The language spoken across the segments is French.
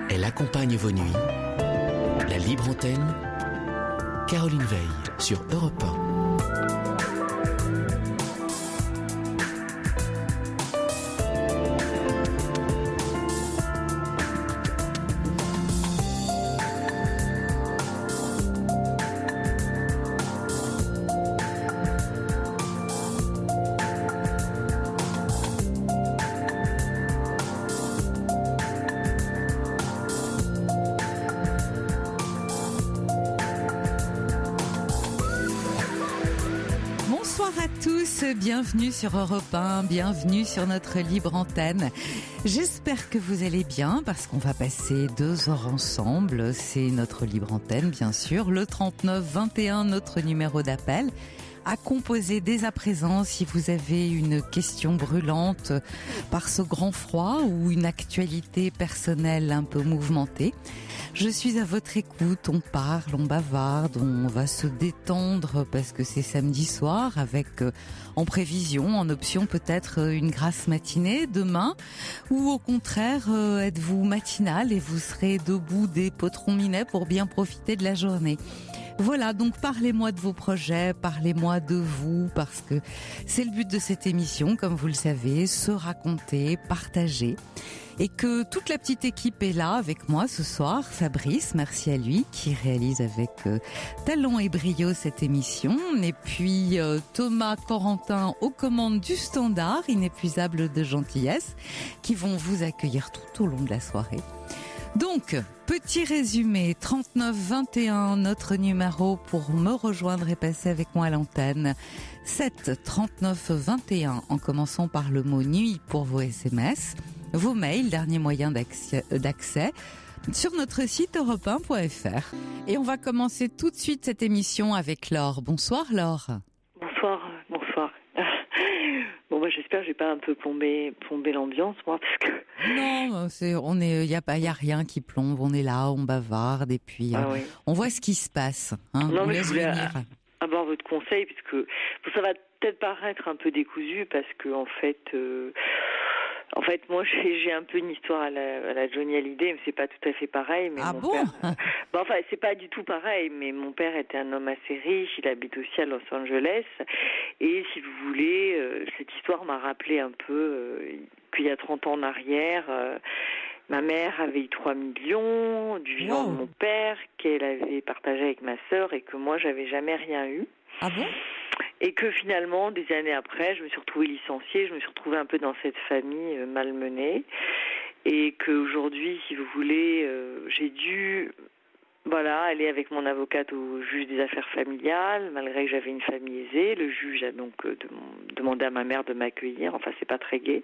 Elle accompagne vos nuits. La libre antenne, Caroline Veil sur Europe 1. Bienvenue sur Europe 1, bienvenue sur notre libre antenne. J'espère que vous allez bien parce qu'on va passer 2 heures ensemble. C'est notre libre antenne, bien sûr. Le 39 21, notre numéro d'appel. À composer dès à présent si vous avez une question brûlante par ce grand froid ou une actualité personnelle un peu mouvementée. Je suis à votre écoute, on parle, on bavarde, on va se détendre parce que c'est samedi soir avec en prévision, en option peut-être une grasse matinée demain, ou au contraire êtes-vous matinal et vous serez debout des potrons minets pour bien profiter de la journée. Voilà, donc parlez-moi de vos projets, parlez-moi de vous, parce que c'est le but de cette émission, comme vous le savez, se raconter, partager. Et que toute la petite équipe est là avec moi ce soir. Fabrice, merci à lui, qui réalise avec talent et brio cette émission. Et puis Thomas, Corentin aux commandes du standard, inépuisable de gentillesse, qui vont vous accueillir tout au long de la soirée. Donc, petit résumé, 39 21, notre numéro pour me rejoindre et passer avec moi à l'antenne. 7 39 21, en commençant par le mot nuit pour vos SMS. Vos mails, dernier moyen d'accès sur notre site europe1.fr. Et on va commencer tout de suite cette émission avec Laure. Bonsoir Laure. Bonsoir. Bon, moi j'espère que j'ai pas un peu plombé l'ambiance, moi, parce que... Non, y a rien qui plombe, on est là, on bavarde, et puis oui. On voit ce qui se passe. Hein, non, mais je voulais avoir votre conseil, puisque ça va peut-être paraître un peu décousu, parce que en fait, moi, j'ai un peu une histoire à la Johnny Hallyday, mais c'est pas tout à fait pareil. Mais ah mon bon père, c'est pas du tout pareil, mais mon père était un homme assez riche, il habite aussi à Los Angeles, et si vous voulez, cette histoire m'a rappelé un peu qu'il y a 30 ans en arrière, ma mère avait eu 3 millions du vivant de mon père, qu'elle avait partagé avec ma sœur, et que moi, j'avais jamais rien eu. Ah bon ? Et que finalement, des années après, je me suis retrouvée licenciée, je me suis retrouvée un peu dans cette famille malmenée, et qu'aujourd'hui, si vous voulez, j'ai dû aller avec mon avocate au juge des affaires familiales, malgré que j'avais une famille aisée. Le juge a donc demandé à ma mère de m'accueillir, enfin c'est pas très gai.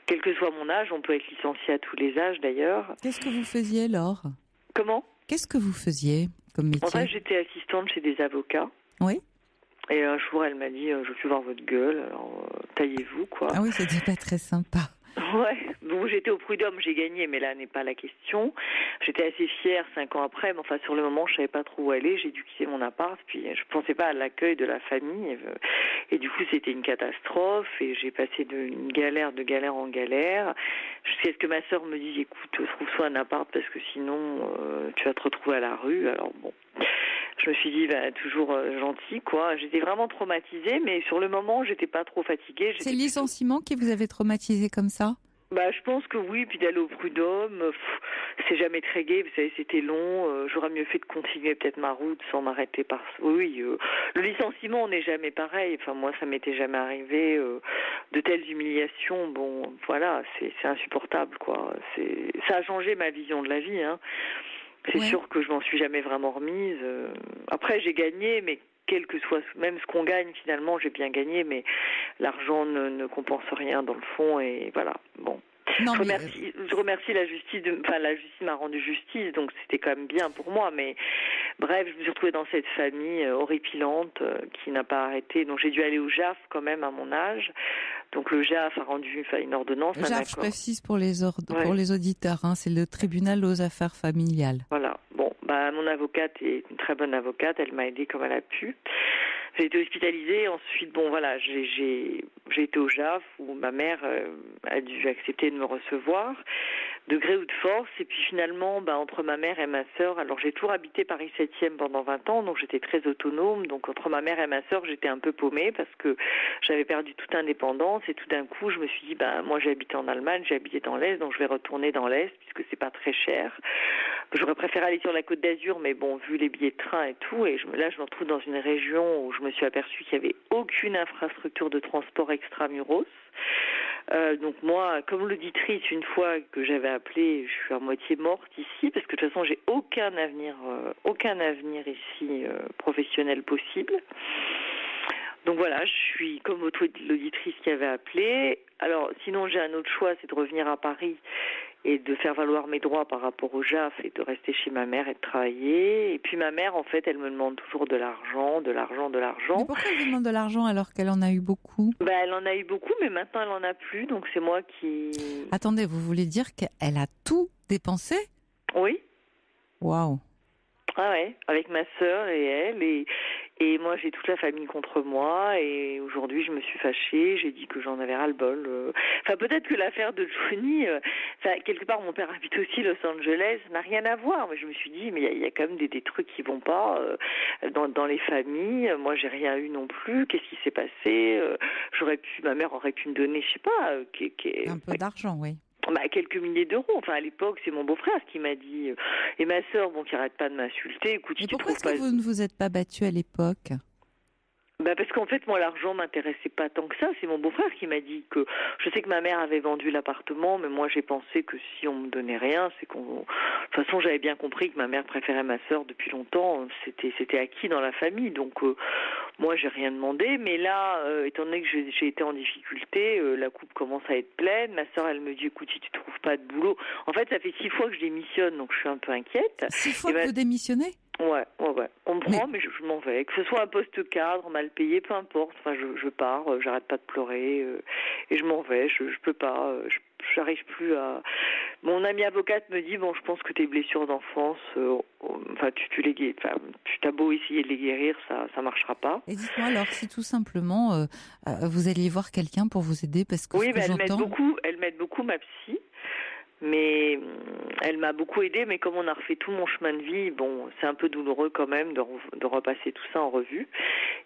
Quel que soit mon âge, on peut être licencié à tous les âges d'ailleurs. Qu'est-ce que vous faisiez, Laure ? Comment ? Qu'est-ce que vous faisiez comme métier ? En fait, j'étais assistante chez des avocats. Oui. Et un jour, elle m'a dit, je veux voir votre gueule, alors taillez-vous, quoi. Ah oui, c'était pas très sympa. Ouais, bon, j'étais au prud'homme, j'ai gagné, mais là n'est pas la question. J'étais assez fière 5 ans après, mais enfin sur le moment, je savais pas trop où aller. J'ai dû quitter mon appart, puis je pensais pas à l'accueil de la famille, et du coup c'était une catastrophe. Et j'ai passé d'une galère en galère, jusqu'à ce que ma sœur me dise, écoute, trouve-toi un appart parce que sinon tu vas te retrouver à la rue. Alors bon. Je me suis dit, toujours gentil, quoi. J'étais vraiment traumatisée, mais sur le moment, j'étais pas trop fatiguée. C'est le licenciement qui vous avait traumatisé comme ça ? Je pense que oui, puis d'aller au prud'homme, c'est jamais très gai, vous savez, c'était long, j'aurais mieux fait de continuer peut-être ma route sans m'arrêter par... Oui, le licenciement, on n'est jamais pareil, enfin moi, ça m'était jamais arrivé, de telles humiliations, bon, voilà, c'est insupportable, quoi. Ça a changé ma vision de la vie, hein. C'est sûr que je m'en suis jamais vraiment remise. Après, j'ai gagné, mais quel que soit, même ce qu'on gagne, finalement, j'ai bien gagné, mais l'argent ne compense rien dans le fond, et voilà. Bon. Non, je remercie la justice, la justice m'a rendu justice, donc c'était quand même bien pour moi, mais bref, je me suis retrouvée dans cette famille horripilante qui n'a pas arrêté, donc j'ai dû aller au JAF quand même à mon âge, donc le JAF a rendu une ordonnance. Le JAF, je précise pour les auditeurs, hein, c'est le tribunal aux affaires familiales. Voilà, bon, mon avocate est une très bonne avocate, elle m'a aidée comme elle a pu. J'ai été hospitalisée. Ensuite, bon, voilà, j'ai été au JAF où ma mère a dû accepter de me recevoir, de gré ou de force. Et puis finalement, entre ma mère et ma sœur, alors j'ai toujours habité Paris 7e pendant 20 ans, donc j'étais très autonome. Donc entre ma mère et ma sœur, j'étais un peu paumée parce que j'avais perdu toute indépendance. Et tout d'un coup, je me suis dit, moi j'ai habité en Allemagne, j'ai habité dans l'Est, donc je vais retourner dans l'Est puisque c'est pas très cher. J'aurais préféré aller sur la Côte d'Azur, mais bon, vu les billets de train et tout, et là je me retrouve dans une région où je me suis aperçue qu'il n'y avait aucune infrastructure de transport extramuros. Donc moi, comme l'auditrice, une fois que j'avais appelé, je suis à moitié morte ici, parce que de toute façon, j'ai aucun avenir ici professionnel possible. Donc voilà, je suis comme l'auditrice qui avait appelé. Alors sinon, j'ai un autre choix, c'est de revenir à Paris et de faire valoir mes droits par rapport au JAF et de rester chez ma mère et de travailler. Et puis ma mère, en fait, elle me demande toujours de l'argent. Mais pourquoi elle vous demande de l'argent alors qu'elle en a eu beaucoup ? Elle en a eu beaucoup, mais maintenant elle en a plus, donc c'est moi qui... Attendez, vous voulez dire qu'elle a tout dépensé ? Oui. Waouh. Ah ouais, avec ma sœur et elle, et moi j'ai toute la famille contre moi, et aujourd'hui je me suis fâchée, j'ai dit que j'en avais ras-le-bol. Enfin peut-être que l'affaire de Johnny, quelque part mon père habite aussi Los Angeles, n'a rien à voir, mais je me suis dit mais il y a quand même des trucs qui vont pas dans les familles. Moi j'ai rien eu non plus, qu'est-ce qui s'est passé? Ma mère aurait pu me donner, je sais pas, un peu d'argent, oui. Quelques milliers d'euros. Enfin, à l'époque, c'est mon beau-frère qui m'a dit. Et ma sœur, qui arrête pas de m'insulter. Écoute, et pourquoi est-ce que vous ne vous êtes pas battue à l'époque ? Parce qu'en fait, moi, l'argent m'intéressait pas tant que ça. C'est mon beau-frère qui m'a dit que... Je sais que ma mère avait vendu l'appartement, mais moi, j'ai pensé que si on me donnait rien, c'est qu'on... De toute façon, j'avais bien compris que ma mère préférait ma sœur depuis longtemps. C'était acquis dans la famille. Donc, moi, j'ai rien demandé. Mais là, étant donné que j'ai été en difficulté, la coupe commence à être pleine. Ma sœur, elle me dit, écoute, si tu trouves pas de boulot... En fait, ça fait 6 fois que je démissionne, donc je suis un peu inquiète. 6 fois que vous démissionnez ? Ouais. On me prend, mais je m'en vais. Que ce soit un poste cadre, mal payé, peu importe. Enfin, je pars, j'arrête pas de pleurer et je m'en vais. Je peux pas, j'arrive plus à... Mon amie avocate me dit, je pense que tes blessures d'enfance, tu t'as beau essayer de les guérir, ça marchera pas. Et dites-moi alors, si tout simplement, vous alliez voir quelqu'un pour vous aider, parce que oui, elle m'aide beaucoup, ma psy. Mais elle m'a beaucoup aidée, mais comme on a refait tout mon chemin de vie, c'est un peu douloureux quand même de repasser tout ça en revue.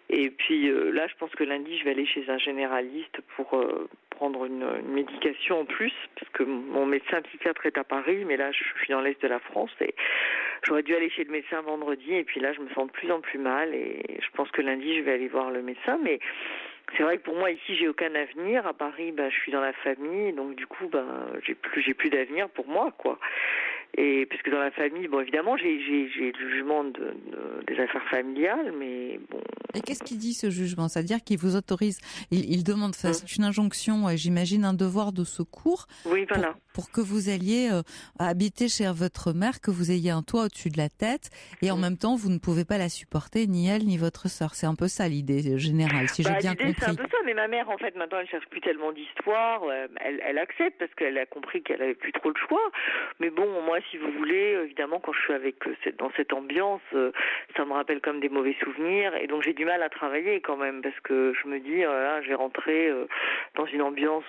Et puis là, je pense que lundi, je vais aller chez un généraliste pour prendre une médication en plus, parce que mon médecin psychiatre est à Paris, mais là, je suis dans l'Est de la France et j'aurais dû aller chez le médecin vendredi, et puis là, je me sens de plus en plus mal, et je pense que lundi, je vais aller voir le médecin, mais... C'est vrai que pour moi ici j'ai aucun avenir. À Paris, je suis dans la famille, donc du coup, j'ai plus d'avenir pour moi, quoi. Et parce que dans la famille, évidemment, j'ai le jugement des affaires familiales, mais bon. Et qu'est-ce qu'il dit ce jugement ? C'est-à-dire qu'il vous autorise, il demande, c'est une injonction, j'imagine un devoir de secours. Oui, voilà. Pour que vous alliez habiter chez votre mère, que vous ayez un toit au-dessus de la tête, et en même temps, vous ne pouvez pas la supporter, ni elle, ni votre sœur. C'est un peu ça l'idée générale, si j'ai bien compris. C'est un peu ça, mais ma mère, en fait, maintenant, elle cherche plus tellement d'histoire. Elle accepte parce qu'elle a compris qu'elle avait plus trop le choix. Mais bon, moi, si vous voulez, évidemment, quand je suis dans cette ambiance, ça me rappelle comme des mauvais souvenirs, et donc j'ai du mal à travailler quand même, parce que je me dis, je vais rentrer dans une ambiance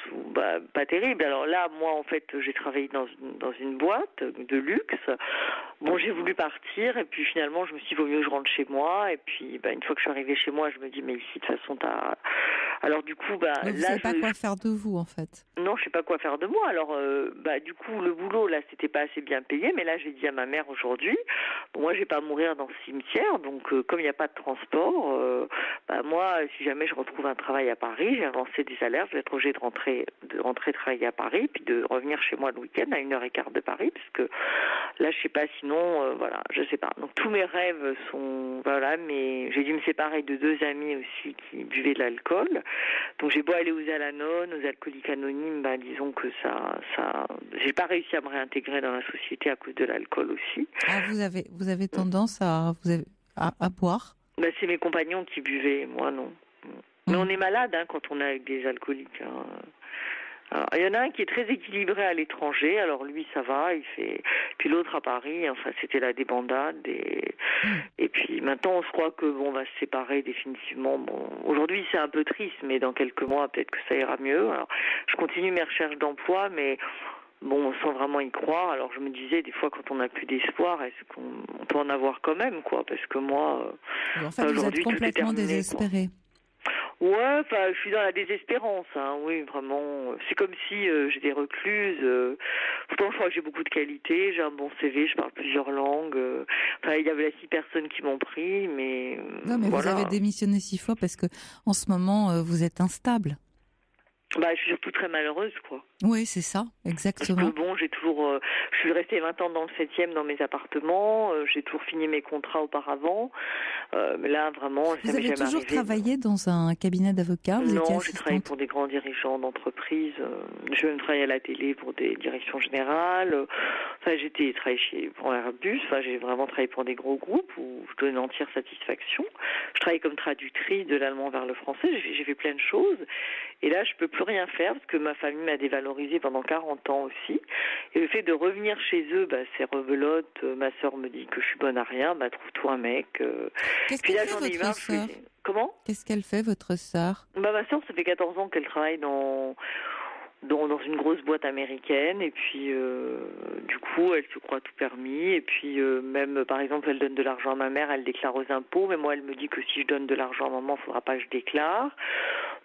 pas terrible. Alors là, moi, en fait, j'ai travaillé dans une boîte de luxe. J'ai voulu partir, et puis finalement, je me suis dit, vaut mieux que je rentre chez moi. Et puis, une fois que je suis arrivée chez moi, je me dis, mais ici, de toute façon, Alors du coup, vous ne savez pas quoi faire de vous, en fait. Non, je sais pas quoi faire de moi. Alors, du coup, le boulot, là, c'était pas assez bien payé, mais là, j'ai dit à ma mère aujourd'hui, moi, je vais pas mourir dans ce cimetière, donc comme il n'y a pas de transport, moi, si jamais je retrouve un travail à Paris, j'ai avancé des salaires, je vais être obligée de rentrer travailler à Paris, puis de revenir chez moi le week-end à 1h15 de Paris, parce que là, je sais pas, sinon, je sais pas. Donc tous mes rêves sont, mais j'ai dû me séparer de 2 amis aussi qui buvaient de l'alcool. Donc j'ai beau aller aux Al-Anon, aux alcooliques anonymes, disons que ça, j'ai pas réussi à me réintégrer dans la société à cause de l'alcool aussi. Ah, vous avez tendance à boire ? C'est mes compagnons qui buvaient, moi non. Mais on est malade quand on est avec des alcooliques. Alors, il y en a un qui est très équilibré à l'étranger, alors lui ça va, il fait. Puis l'autre à Paris, enfin c'était la débandade et puis maintenant on se croit que on va se séparer définitivement. Bon, aujourd'hui c'est un peu triste, mais dans quelques mois peut-être que ça ira mieux. Alors je continue mes recherches d'emploi, mais bon, sans vraiment y croire. Alors je me disais des fois quand on n'a plus d'espoir, est-ce qu'on peut en avoir quand même, quoi? Parce que moi, En fait, vous êtes complètement désespéré. Ouais, enfin, je suis dans la désespérance, hein, oui, vraiment. C'est comme si j'étais recluse. Pourtant, je crois que j'ai beaucoup de qualités, j'ai un bon CV, je parle plusieurs langues. Enfin, il y avait 6 personnes qui m'ont pris, mais non, mais voilà. Vous avez démissionné 6 fois parce que en ce moment, vous êtes instable. Bah, je suis surtout très malheureuse, quoi. Oui, c'est ça, exactement. Parce que bon, j'ai toujours, je suis restée 20 ans dans le 7e dans mes appartements, j'ai toujours fini mes contrats auparavant, mais là, vraiment, ça m'est jamais arrivé. Vous avez toujours travaillé dans un cabinet d'avocats? Non, j'ai travaillé pour des grands dirigeants d'entreprises, j'ai même travaillé à la télé pour des directions générales, enfin, travaillé pour Airbus, enfin, j'ai vraiment travaillé pour des gros groupes où je donnais une entière satisfaction. Je travaillais comme traductrice de l'allemand vers le français, j'ai fait plein de choses, et là, je peux plus rien faire parce que ma famille m'a dévalorisée pendant 40 ans aussi. Et le fait de revenir chez eux, bah, c'est rebelote. Ma sœur me dit que je suis bonne à rien. Bah, trouve-toi un mec. Qu'est-ce Puis qu'elle là, fait, j'en ai eu votre sœur? Comment? Qu'est-ce qu'elle fait, votre sœur? Bah, ma sœur, ça fait 14 ans qu'elle travaille dans une grosse boîte américaine, et puis du coup elle se croit tout permis, et puis même par exemple elle donne de l'argent à ma mère, elle déclare aux impôts, mais moi elle me dit que si je donne de l'argent à maman, il faudra pas que je déclare.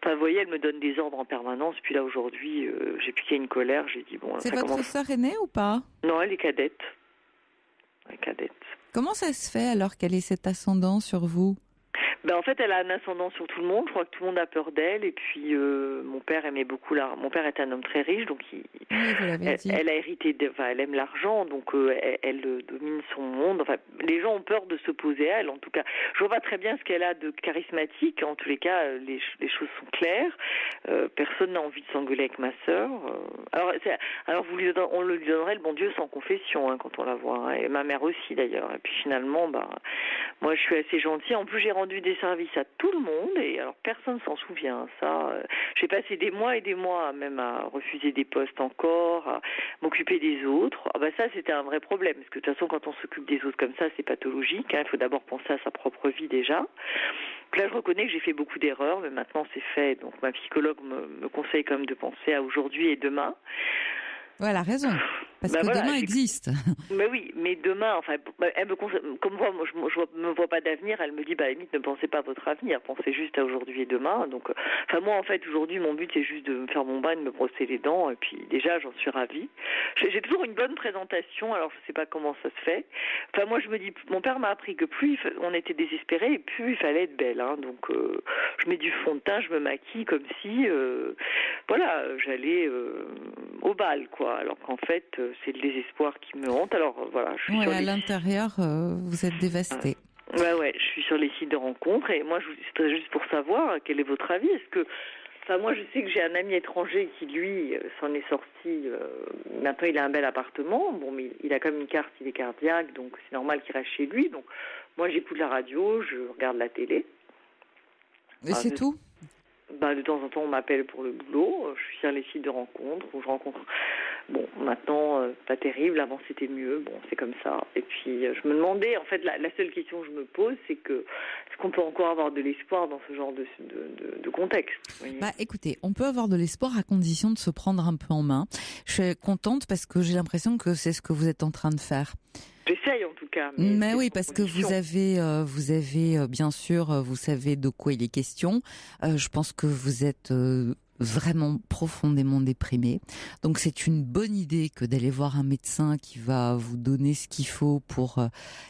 Enfin vous voyez, elle me donne des ordres en permanence, puis là aujourd'hui j'ai piqué une colère, j'ai dit bon... C'est votre sœur aînée ou pas? Non, elle est cadette. Elle est cadette. Comment ça se fait alors qu'elle ait cet ascendant sur vous? Ben en fait, elle a un ascendant sur tout le monde. Je crois que tout le monde a peur d'elle. Et puis, mon père aimait beaucoup Mon père est un homme très riche, donc elle a hérité. Enfin, elle aime l'argent, donc elle domine son monde. Enfin, les gens ont peur de s'opposer à elle. En tout cas, je vois pas très bien ce qu'elle a de charismatique. En tous les cas, les choses sont claires. Personne n'a envie de s'engueuler avec ma sœur. Alors on le lui donnerait, le bon Dieu, sans confession, hein, quand on la voit. Hein. Et ma mère aussi, d'ailleurs. Et puis finalement, moi, je suis assez gentille. En plus, j'ai rendu des services à tout le monde, et alors personne s'en souvient. Ça, j'ai passé des mois et des mois même à refuser des postes encore, à m'occuper des autres. Ah bah ça, c'était un vrai problème, parce que de toute façon, quand on s'occupe des autres comme ça, c'est pathologique. Hein. Il faut d'abord penser à sa propre vie déjà. Donc là, je reconnais que j'ai fait beaucoup d'erreurs, mais maintenant c'est fait. Donc ma psychologue me conseille quand même de penser à aujourd'hui et demain. Ouais, elle a raison. Parce que demain existe. Mais oui, mais demain, enfin, elle me conseille, comme moi, je me vois pas d'avenir. Elle me dit, bah, à la limite, ne pensez pas à votre avenir, pensez juste à aujourd'hui et demain. Donc, enfin, moi, en fait, aujourd'hui, mon but, c'est juste de me faire mon bain, de me brosser les dents, et puis déjà, j'en suis ravie. J'ai toujours une bonne présentation, alors je sais pas comment ça se fait. Enfin, moi, je me dis, mon père m'a appris que plus on était désespérés, et plus il fallait être belle. Hein. Donc, je mets du fond de teint, je me maquille comme si, voilà, j'allais au bal, quoi. Alors qu'en fait, c'est le désespoir qui me hante. Alors voilà, je suis sur à l'intérieur, vous êtes dévastée. Ouais, je suis sur les sites de rencontres, et moi, c'était juste pour savoir quel est votre avis. Est-ce que, enfin, moi, je sais que j'ai un ami étranger qui, lui, s'en est sorti. Maintenant, il a un bel appartement. Bon, mais il a quand même une carte, il est cardiaque, donc c'est normal qu'il reste chez lui. Donc, moi, j'écoute la radio, je regarde la télé. Et c'est tout? De temps en temps, on m'appelle pour le boulot. Je suis sur les sites de rencontres où je rencontre. Bon, maintenant, pas terrible. Avant, c'était mieux. Bon, c'est comme ça. Et puis, je me demandais, en fait, la seule question que je me pose, c'est est-ce qu'on peut encore avoir de l'espoir dans ce genre de contexte? Écoutez, on peut avoir de l'espoir à condition de se prendre un peu en main. Je suis contente parce que j'ai l'impression que c'est ce que vous êtes en train de faire. J'essaye en tout cas. Mais oui, parce que vous avez bien sûr, vous savez de quoi il est question. Je pense que vous êtes vraiment profondément déprimé. Donc c'est une bonne idée que d'aller voir un médecin qui va vous donner ce qu'il faut pour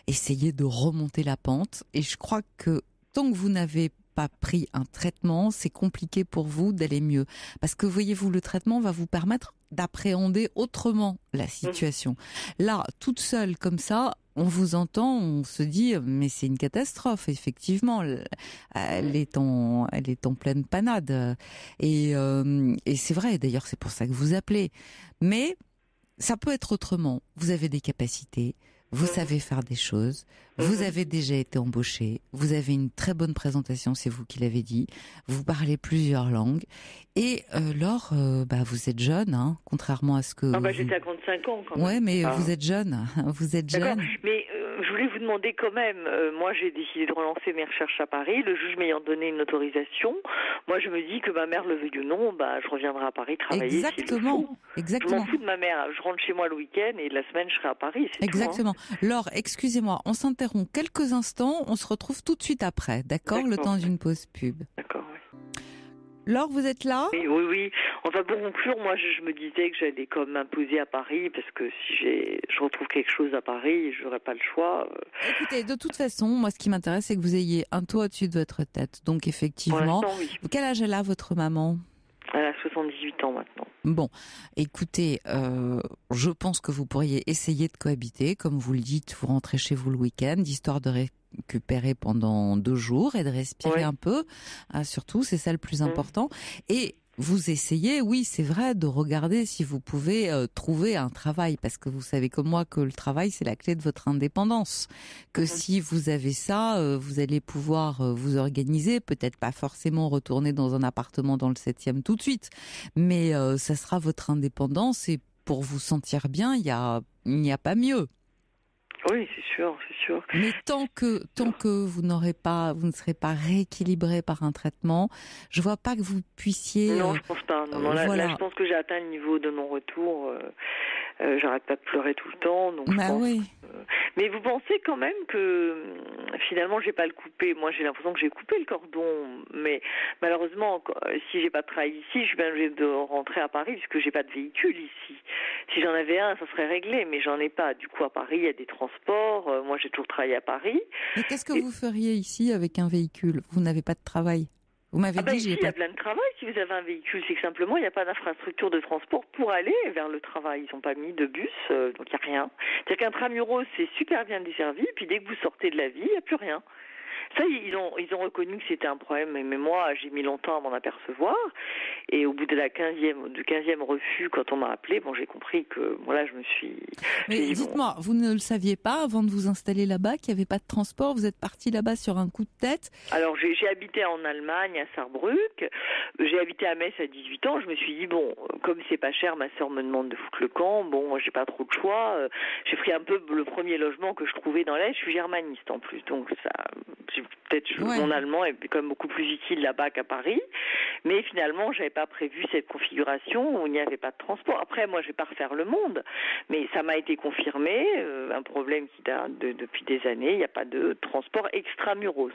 essayer de remonter la pente. Et je crois que tant que vous n'avez pas pris un traitement, c'est compliqué pour vous d'aller mieux. Parce que voyez-vous, le traitement va vous permettre d'appréhender autrement la situation. Là, toute seule comme ça, on vous entend, on se dit mais c'est une catastrophe. Effectivement, elle est en pleine panade. Et c'est vrai. D'ailleurs, c'est pour ça que vous appelez. Mais ça peut être autrement. Vous avez des capacités. vous savez faire des choses, vous avez déjà été embauché, vous avez une très bonne présentation, c'est vous qui l'avez dit, vous parlez plusieurs langues, et Laure, vous êtes jeune, hein, contrairement à ce que... J'ai 55 ans quand même. Ouais, mais vous êtes jeune, vous êtes D'accord, jeune. mais je voulais vous demander quand même, moi j'ai décidé de relancer mes recherches à Paris, le juge m'ayant donné une autorisation, moi je me dis que ma mère le veuille ou non, je reviendrai à Paris travailler. Exactement, exactement. Je m'en fous de ma mère, je rentre chez moi le week-end et la semaine je serai à Paris, c'est exactement. tout. Hein. Laure, excusez-moi, on s'interrompt quelques instants, on se retrouve tout de suite après, d'accord? Le temps d'une pause pub. D'accord, oui. Laure, vous êtes là? Oui. Enfin, pour conclure, moi, je me disais que j'allais comme m'imposer à Paris, parce que si je retrouve quelque chose à Paris, je n'aurai pas le choix. Écoutez, de toute façon, moi, ce qui m'intéresse, c'est que vous ayez un toit au-dessus de votre tête. Donc, effectivement, oui. Quel âge elle a, votre maman? Elle a 78 ans maintenant. Bon, écoutez, je pense que vous pourriez essayer de cohabiter, comme vous le dites, vous rentrez chez vous le week-end, histoire de récupérer pendant 2 jours et de respirer un peu, surtout, c'est ça le plus important. Et vous essayez, oui, c'est vrai, de regarder si vous pouvez trouver un travail, parce que vous savez comme moi que le travail, c'est la clé de votre indépendance. Que si vous avez ça, vous allez pouvoir vous organiser, peut-être pas forcément retourner dans un appartement dans le 7e tout de suite, mais ça sera votre indépendance, et pour vous sentir bien, il n'y a pas mieux. Oui, c'est sûr. Mais tant que vous ne serez pas rééquilibré par un traitement, je vois pas que vous puissiez. Non, je pense pas. Non, là, je pense que j'ai atteint le niveau de non-retour. J'arrête pas de pleurer tout le temps. Donc oui. Mais vous pensez quand même que finalement j'ai pas le coupé. Moi, j'ai l'impression que j'ai coupé le cordon. Mais malheureusement, si j'ai pas de travail ici, je suis bien obligée de rentrer à Paris puisque j'ai pas de véhicule ici. Si j'en avais un, ça serait réglé, mais j'en ai pas. Du coup, à Paris, il y a des transports. Moi, j'ai toujours travaillé à Paris. Et qu'est-ce que vous feriez ici avec un véhicule? Vous n'avez pas de travail. Vous m'avez dit ici, il y a plein de travail si vous avez un véhicule. C'est que simplement, il n'y a pas d'infrastructure de transport pour aller vers le travail. Ils n'ont pas mis de bus, donc il n'y a rien. C'est-à-dire qu'intramuros, c'est super bien desservi, puis dès que vous sortez de la ville, il n'y a plus rien. Ça, ils ont reconnu que c'était un problème, mais moi, j'ai mis longtemps à m'en apercevoir. Et au bout de du 15e refus, quand on m'a appelé, j'ai compris que, voilà, je me suis... Mais dites-moi, vous ne le saviez pas avant de vous installer là-bas, qu'il n'y avait pas de transport? Vous êtes parti là-bas sur un coup de tête? Alors, j'ai habité en Allemagne, à Saarbrück. J'ai habité à Metz à 18 ans. Je me suis dit, comme c'est pas cher, ma sœur me demande de foutre le camp. Moi, j'ai pas trop de choix. J'ai pris un peu le premier logement que je trouvais dans l'Est. Je suis germaniste, en plus. Donc, ça... Mon allemand est quand même beaucoup plus utile là-bas qu'à Paris, mais finalement j'avais pas prévu cette configuration où il n'y avait pas de transport. Après, moi je vais pas refaire le monde, mais ça m'a été confirmé, un problème qui date depuis des années, il n'y a pas de transport extramuros.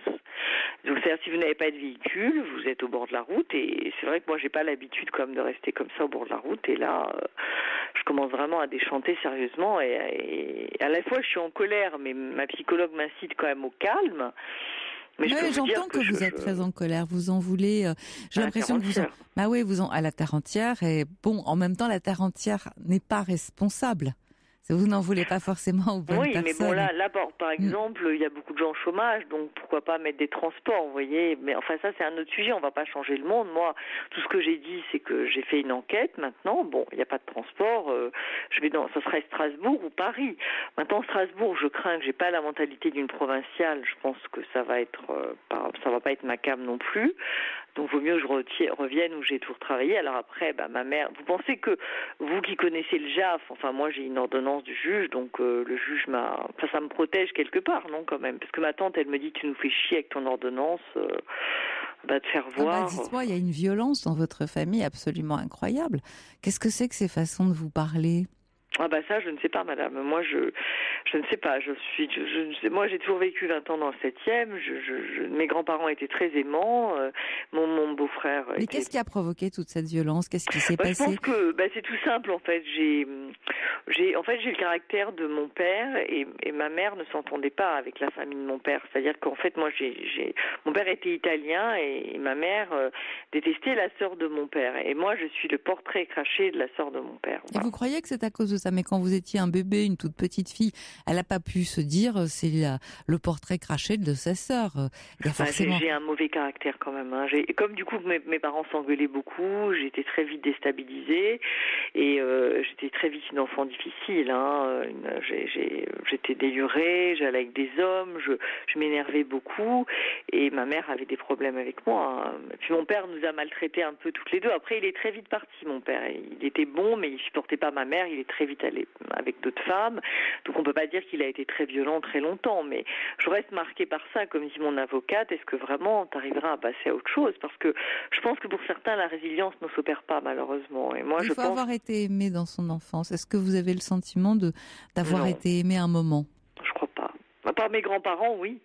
Donc c'est-à-dire si vous n'avez pas de véhicule, vous êtes au bord de la route, et c'est vrai que moi j'ai pas l'habitude comme de rester comme ça au bord de la route, et là je commence vraiment à déchanter sérieusement, et à la fois je suis en colère, mais ma psychologue m'incite quand même au calme. Mais j'entends que vous êtes très en colère, vous en voulez. J'ai l'impression que vous à la terre entière, et en même temps la terre entière n'est pas responsable. Vous n'en voulez pas forcément aux bonnes personnes. Oui, mais là, par exemple, il y a beaucoup de gens au chômage, donc pourquoi pas mettre des transports, vous voyez. Mais enfin, ça, c'est un autre sujet, on va pas changer le monde. Moi, tout ce que j'ai dit, c'est que j'ai fait une enquête maintenant. Il n'y a pas de transport. Ça serait Strasbourg ou Paris. Maintenant, Strasbourg, je crains que j'ai pas la mentalité d'une provinciale. Je pense que ça va pas être ma came non plus. Donc, vaut mieux que je revienne où j'ai toujours travaillé. Alors après, ma mère, vous pensez que vous qui connaissez le JAF, enfin, moi, j'ai une ordonnance du juge, donc le juge ça me protège quelque part, non, quand même, parce que ma tante, elle me dit, tu nous fais chier avec ton ordonnance, de faire voir. Dites-moi, il y a une violence dans votre famille absolument incroyable. Qu'est-ce que c'est que ces façons de vous parler? Ça, je ne sais pas, madame. Moi, je ne sais pas. Moi, j'ai toujours vécu 20 ans dans le 7e. Mes grands-parents étaient très aimants. Mon beau-frère. Mais qu'est-ce qui a provoqué toute cette violence? Qu'est-ce qui s'est passé? Je pense que c'est tout simple, en fait. J'ai le caractère de mon père, et ma mère ne s'entendait pas avec la famille de mon père. C'est-à-dire qu'en fait, moi, mon père était italien, et ma mère détestait la sœur de mon père. Et moi, je suis le portrait craché de la sœur de mon père. Et vous croyez que c'est à cause de ça? Mais quand vous étiez un bébé, une toute petite fille, elle n'a pas pu se dire c'est le portrait craché de sa sœur. Il y a forcément... J'ai un mauvais caractère quand même. Hein. Comme du coup mes parents s'engueulaient beaucoup, j'étais très vite déstabilisée et j'étais très vite une enfant difficile. Hein. J'étais délurée, j'allais avec des hommes, je m'énervais beaucoup et ma mère avait des problèmes avec moi. Hein. Puis mon père nous a maltraités un peu toutes les deux. Après, il est très vite parti, mon père. Il était bon, mais il supportait pas ma mère. Il est très vite allé avec d'autres femmes. Donc on peut pas dire qu'il a été très violent très longtemps, mais je reste marquée par ça, comme dit mon avocate. Est-ce que vraiment tu arriveras à passer à autre chose? Parce que je pense que pour certains, la résilience ne s'opère pas, malheureusement. Et moi, il faut avoir été aimé dans son enfance. Est-ce que vous avez le sentiment d'avoir été aimé un moment? Je crois pas. Par mes grands-parents, oui.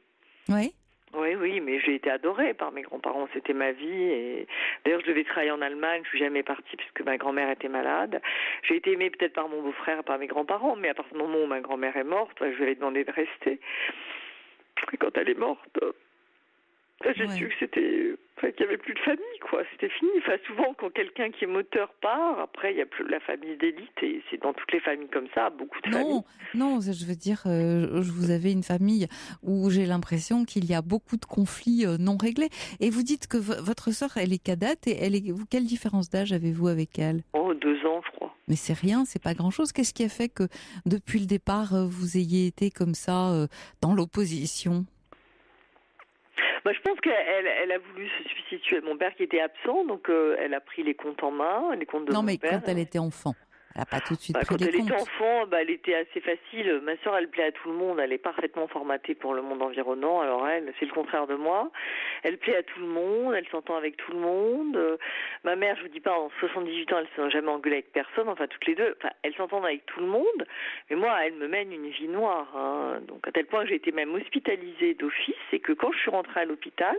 Oui. Oui, mais j'ai été adorée par mes grands-parents, c'était ma vie. Et d'ailleurs, je devais travailler en Allemagne, je suis jamais partie puisque ma grand-mère était malade. J'ai été aimée peut-être par mon beau-frère, par mes grands-parents, mais à partir du moment où ma grand-mère est morte, je lui avais demandé de rester. Et quand elle est morte, j'ai su que qu'il n'y avait plus de famille, quoi. C'était fini. Enfin, souvent, quand quelqu'un qui est moteur part, après, il n'y a plus la famille d'élite, et c'est dans toutes les familles comme ça, beaucoup de familles. Non, je veux dire, vous avez une famille où j'ai l'impression qu'il y a beaucoup de conflits non réglés. Et vous dites que votre sœur, elle est cadette, et quelle différence d'âge avez-vous avec elle? 2 ans, je crois. Mais c'est rien, c'est pas grand-chose. Qu'est-ce qui a fait que, depuis le départ, vous ayez été comme ça, dans l'opposition? Je pense qu'elle a voulu se substituer à mon père qui était absent, donc elle a pris les comptes en main, les comptes de mon père. Non, mais quand elle était enfant, elle n'a pas tout de suite pris les comptes. Quand elle était enfant, elle était assez facile. Ma sœur, elle plaît à tout le monde, elle est parfaitement formatée pour le monde environnant. Alors elle, c'est le contraire de moi. Elle plaît à tout le monde, elle s'entend avec tout le monde. Ma mère, je vous dis pas, en 78 ans, elle ne s'est jamais engueulée avec personne, enfin toutes les deux. Enfin, elles s'entendent avec tout le monde, mais moi, elle me mène une vie noire. Hein. Donc à tel point que j'ai été même hospitalisée d'office, et que quand je suis rentrée à l'hôpital,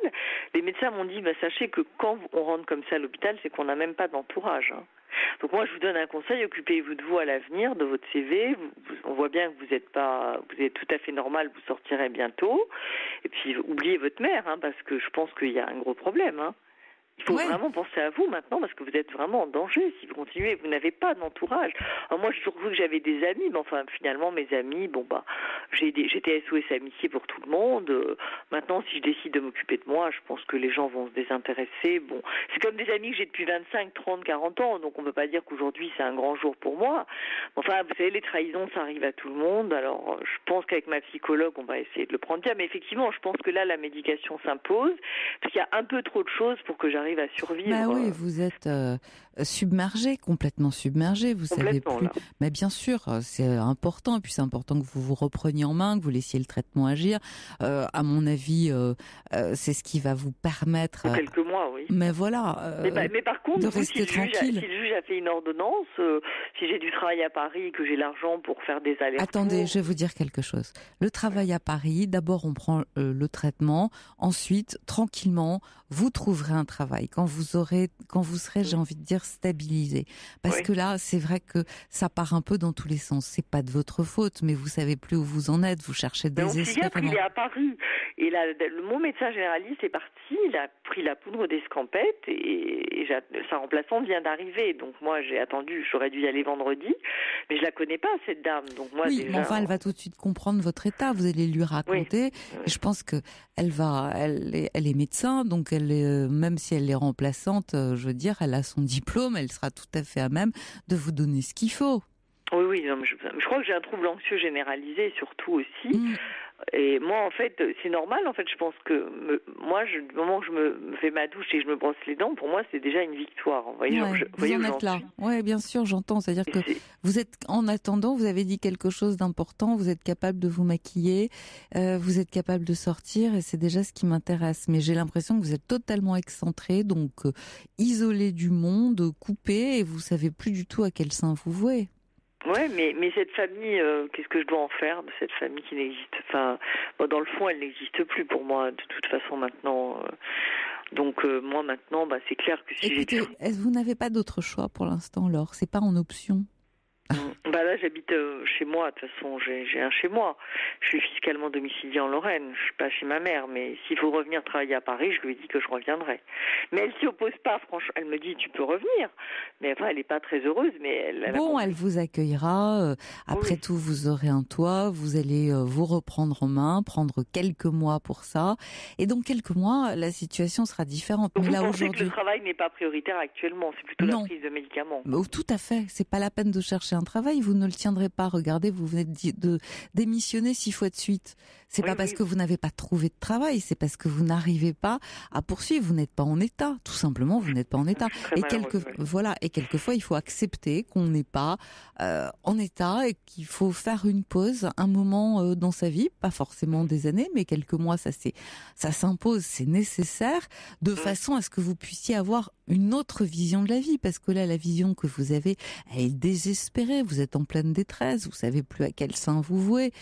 les médecins m'ont dit, sachez que quand on rentre comme ça à l'hôpital, c'est qu'on n'a même pas d'entourage. Hein. Donc moi, je vous donne un conseil, occupez-vous de vous à l'avenir, de votre CV. On voit bien que vous êtes tout à fait normal, vous sortirez bientôt. Et puis, oubliez votre mère, hein, parce que je pense qu'il y a un gros problème. Hein. Il faut vraiment penser à vous maintenant, parce que vous êtes vraiment en danger si vous continuez. Vous n'avez pas d'entourage. Alors moi, j'ai toujours cru que j'avais des amis, mais enfin, finalement, mes amis, j'étais SOS Amitié pour tout le monde. Maintenant, si je décide de m'occuper de moi, je pense que les gens vont se désintéresser. Bon, c'est comme des amis que j'ai depuis 25, 30, 40 ans, donc on ne peut pas dire qu'aujourd'hui, c'est un grand jour pour moi. Enfin, vous savez, les trahisons, ça arrive à tout le monde. Alors, je pense qu'avec ma psychologue, on va essayer de le prendre bien. Mais effectivement, je pense que là, la médication s'impose, parce qu'il y a un peu trop de choses pour que j'arrive à survivre. Bah oui, vous êtes submergé, complètement submergé, vous savez plus. Là. Mais bien sûr, c'est important, et puis c'est important que vous vous repreniez en main, que vous laissiez le traitement agir. À mon avis, c'est ce qui va vous permettre. Pour quelques mois, oui. Mais voilà. Mais par contre, de rester tranquille. Si le juge a fait une ordonnance, si j'ai du travail à Paris et que j'ai l'argent pour faire des allers-retours. Attendez, je vais vous dire quelque chose. Le travail à Paris, d'abord on prend le traitement, ensuite tranquillement vous trouverez un travail quand vous serez, j'ai envie de dire, stabilisé. Parce que là, c'est vrai que ça part un peu dans tous les sens. C'est pas de votre faute, mais vous savez plus où vous en êtes. Vous cherchez désespérément. On est à Paris. Et là, mon médecin généraliste est parti. Il a pris la poudre d'escampette et sa remplaçante vient d'arriver. Donc moi, j'ai attendu. J'aurais dû y aller vendredi, mais je la connais pas, cette dame. Donc moi, oui, mais enfin, elle va tout de suite comprendre votre état. Vous allez lui raconter. Oui. Et je pense que elle est médecin, donc même si elle est remplaçante, je veux dire, elle a son diplôme, elle sera tout à fait à même de vous donner ce qu'il faut. Oui, non, mais je crois que j'ai un trouble anxieux généralisé, surtout aussi. Et moi, en fait, c'est normal. En fait, je pense que du moment que je me fais ma douche et que je me brosse les dents, pour moi, c'est déjà une victoire. Vous voyez, vous en êtes là. Oui, bien sûr, j'entends. C'est-à-dire que vous êtes, en attendant, vous avez dit quelque chose d'important. Vous êtes capable de vous maquiller, vous êtes capable de sortir, et c'est déjà ce qui m'intéresse. Mais j'ai l'impression que vous êtes totalement excentré, donc isolé du monde, coupé, et vous savez plus du tout à quel sein vous vouez. Ouais, mais cette famille, qu'est-ce que je dois en faire de cette famille qui n'existe? Enfin, dans le fond, elle n'existe plus pour moi, de toute façon maintenant. Donc moi maintenant, c'est clair que si Écoutez, vous n'avez pas d'autre choix pour l'instant, Laure. C'est pas en option. Bah là, j'habite chez moi. De toute façon, j'ai un chez moi. Je suis fiscalement domiciliée en Lorraine. Je suis pas chez ma mère. Mais s'il faut revenir travailler à Paris, je lui ai dit que je reviendrai. Mais elle s'y oppose pas. Franchement, elle me dit tu peux revenir. Mais enfin, elle est pas très heureuse. Mais Bon, elle vous accueillera. Après Oui. tout, vous aurez un toit. Vous allez vous reprendre en main, prendre quelques mois pour ça. Et dans quelques mois, la situation sera différente. Donc Mais vous là, pensez que aujourd'hui, le travail n'est pas prioritaire actuellement. C'est plutôt la non. prise de médicaments. Oh, tout à fait. C'est pas la peine de chercher un travail. Vous ne le tiendrez pas. Regardez, vous venez de démissionner 6 fois de suite. C'est Oui, pas parce oui. que vous n'avez pas trouvé de travail. C'est parce que vous n'arrivez pas à poursuivre. Vous n'êtes pas en état. Tout simplement, vous n'êtes pas en état. Je suis très malheureuse, ouais. Voilà. Et quelquefois, il faut accepter qu'on n'est pas en état et qu'il faut faire une pause, un moment dans sa vie, pas forcément des années, mais quelques mois. Ça s'impose. C'est nécessaire de façon à ce que vous puissiez avoir une autre vision de la vie, parce que là, la vision que vous avez, elle est désespérée, vous êtes en pleine détresse, vous savez plus à quel sein vous vouer.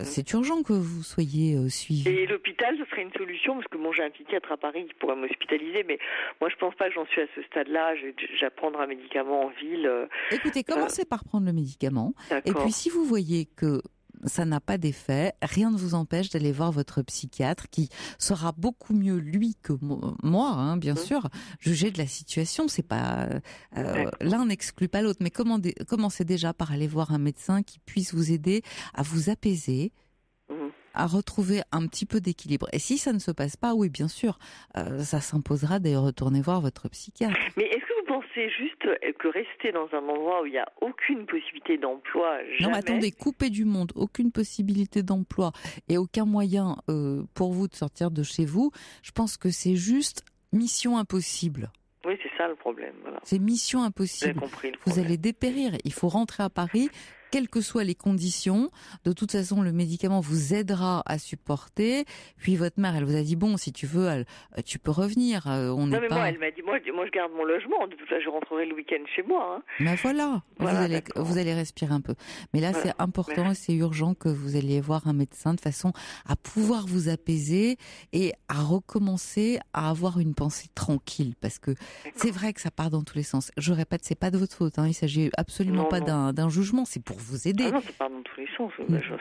C'est urgent que vous soyez suivi. Et l'hôpital, ce serait une solution, parce que bon, j'ai un psychiatre à Paris qui pourrait m'hospitaliser, mais moi, je pense pas que j'en suis à ce stade-là. J'apprendre un médicament en ville. Écoutez, commencez par prendre le médicament, et D'accord. puis si vous voyez que ça n'a pas d'effet, rien ne vous empêche d'aller voir votre psychiatre qui saura beaucoup mieux, lui, que moi, hein, bien sûr, juger de la situation. C'est pas l'un n'exclut pas l'autre, mais commencez déjà par aller voir un médecin qui puisse vous aider à vous apaiser, à retrouver un petit peu d'équilibre. Et si ça ne se passe pas, oui, bien sûr, ça s'imposera d'aller retourner voir votre psychiatre. Mais est-ce que vous pensez juste que rester dans un endroit où il n'y a aucune possibilité d'emploi, jamais... Non, mais attendez, coupé du monde, aucune possibilité d'emploi et aucun moyen pour vous de sortir de chez vous, je pense que c'est juste mission impossible. Oui, c'est ça le problème. Voilà. C'est mission impossible. J'ai compris le vous problème. allez dépérir. Il faut rentrer à Paris, quelles que soient les conditions. De toute façon, le médicament vous aidera à supporter. Puis votre mère, elle vous a dit, bon, si tu veux, tu peux revenir. Non, mais moi, elle m'a dit, moi, je garde mon logement. De toute façon, je rentrerai le week-end chez moi. Hein. Mais voilà, vous allez respirer un peu. Mais là, c'est important et c'est urgent que vous alliez voir un médecin de façon à pouvoir vous apaiser et à recommencer à avoir une pensée tranquille. Parce que c'est vrai que ça part dans tous les sens. Je répète, c'est pas de votre faute. Hein. Il s'agit absolument pas d'un jugement. C'est pour vous aider. Ah non, ça part dans tous les sens.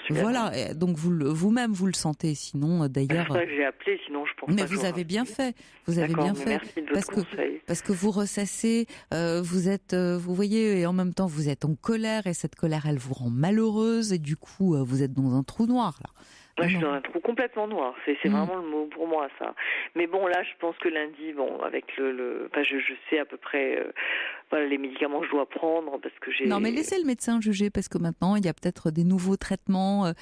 Voilà. Donc vous-même, vous le sentez. Sinon, d'ailleurs. C'est ça que j'ai appelé. Sinon, je pense. Mais vous avez bien fait. Vous avez bien fait. Merci de votre conseil. Parce que vous ressassez. Vous êtes, vous voyez, et en même temps, vous êtes en colère et cette colère, elle vous rend malheureuse et du coup, vous êtes dans un trou noir là. Moi, je suis dans un trou complètement noir. C'est vraiment le mot pour moi, ça. Mais bon, là, je pense que lundi, bon, avec enfin, je sais à peu près, voilà, les médicaments que je dois prendre parce que j'ai. Non, mais laissez le médecin juger parce que maintenant, il y a peut-être des nouveaux traitements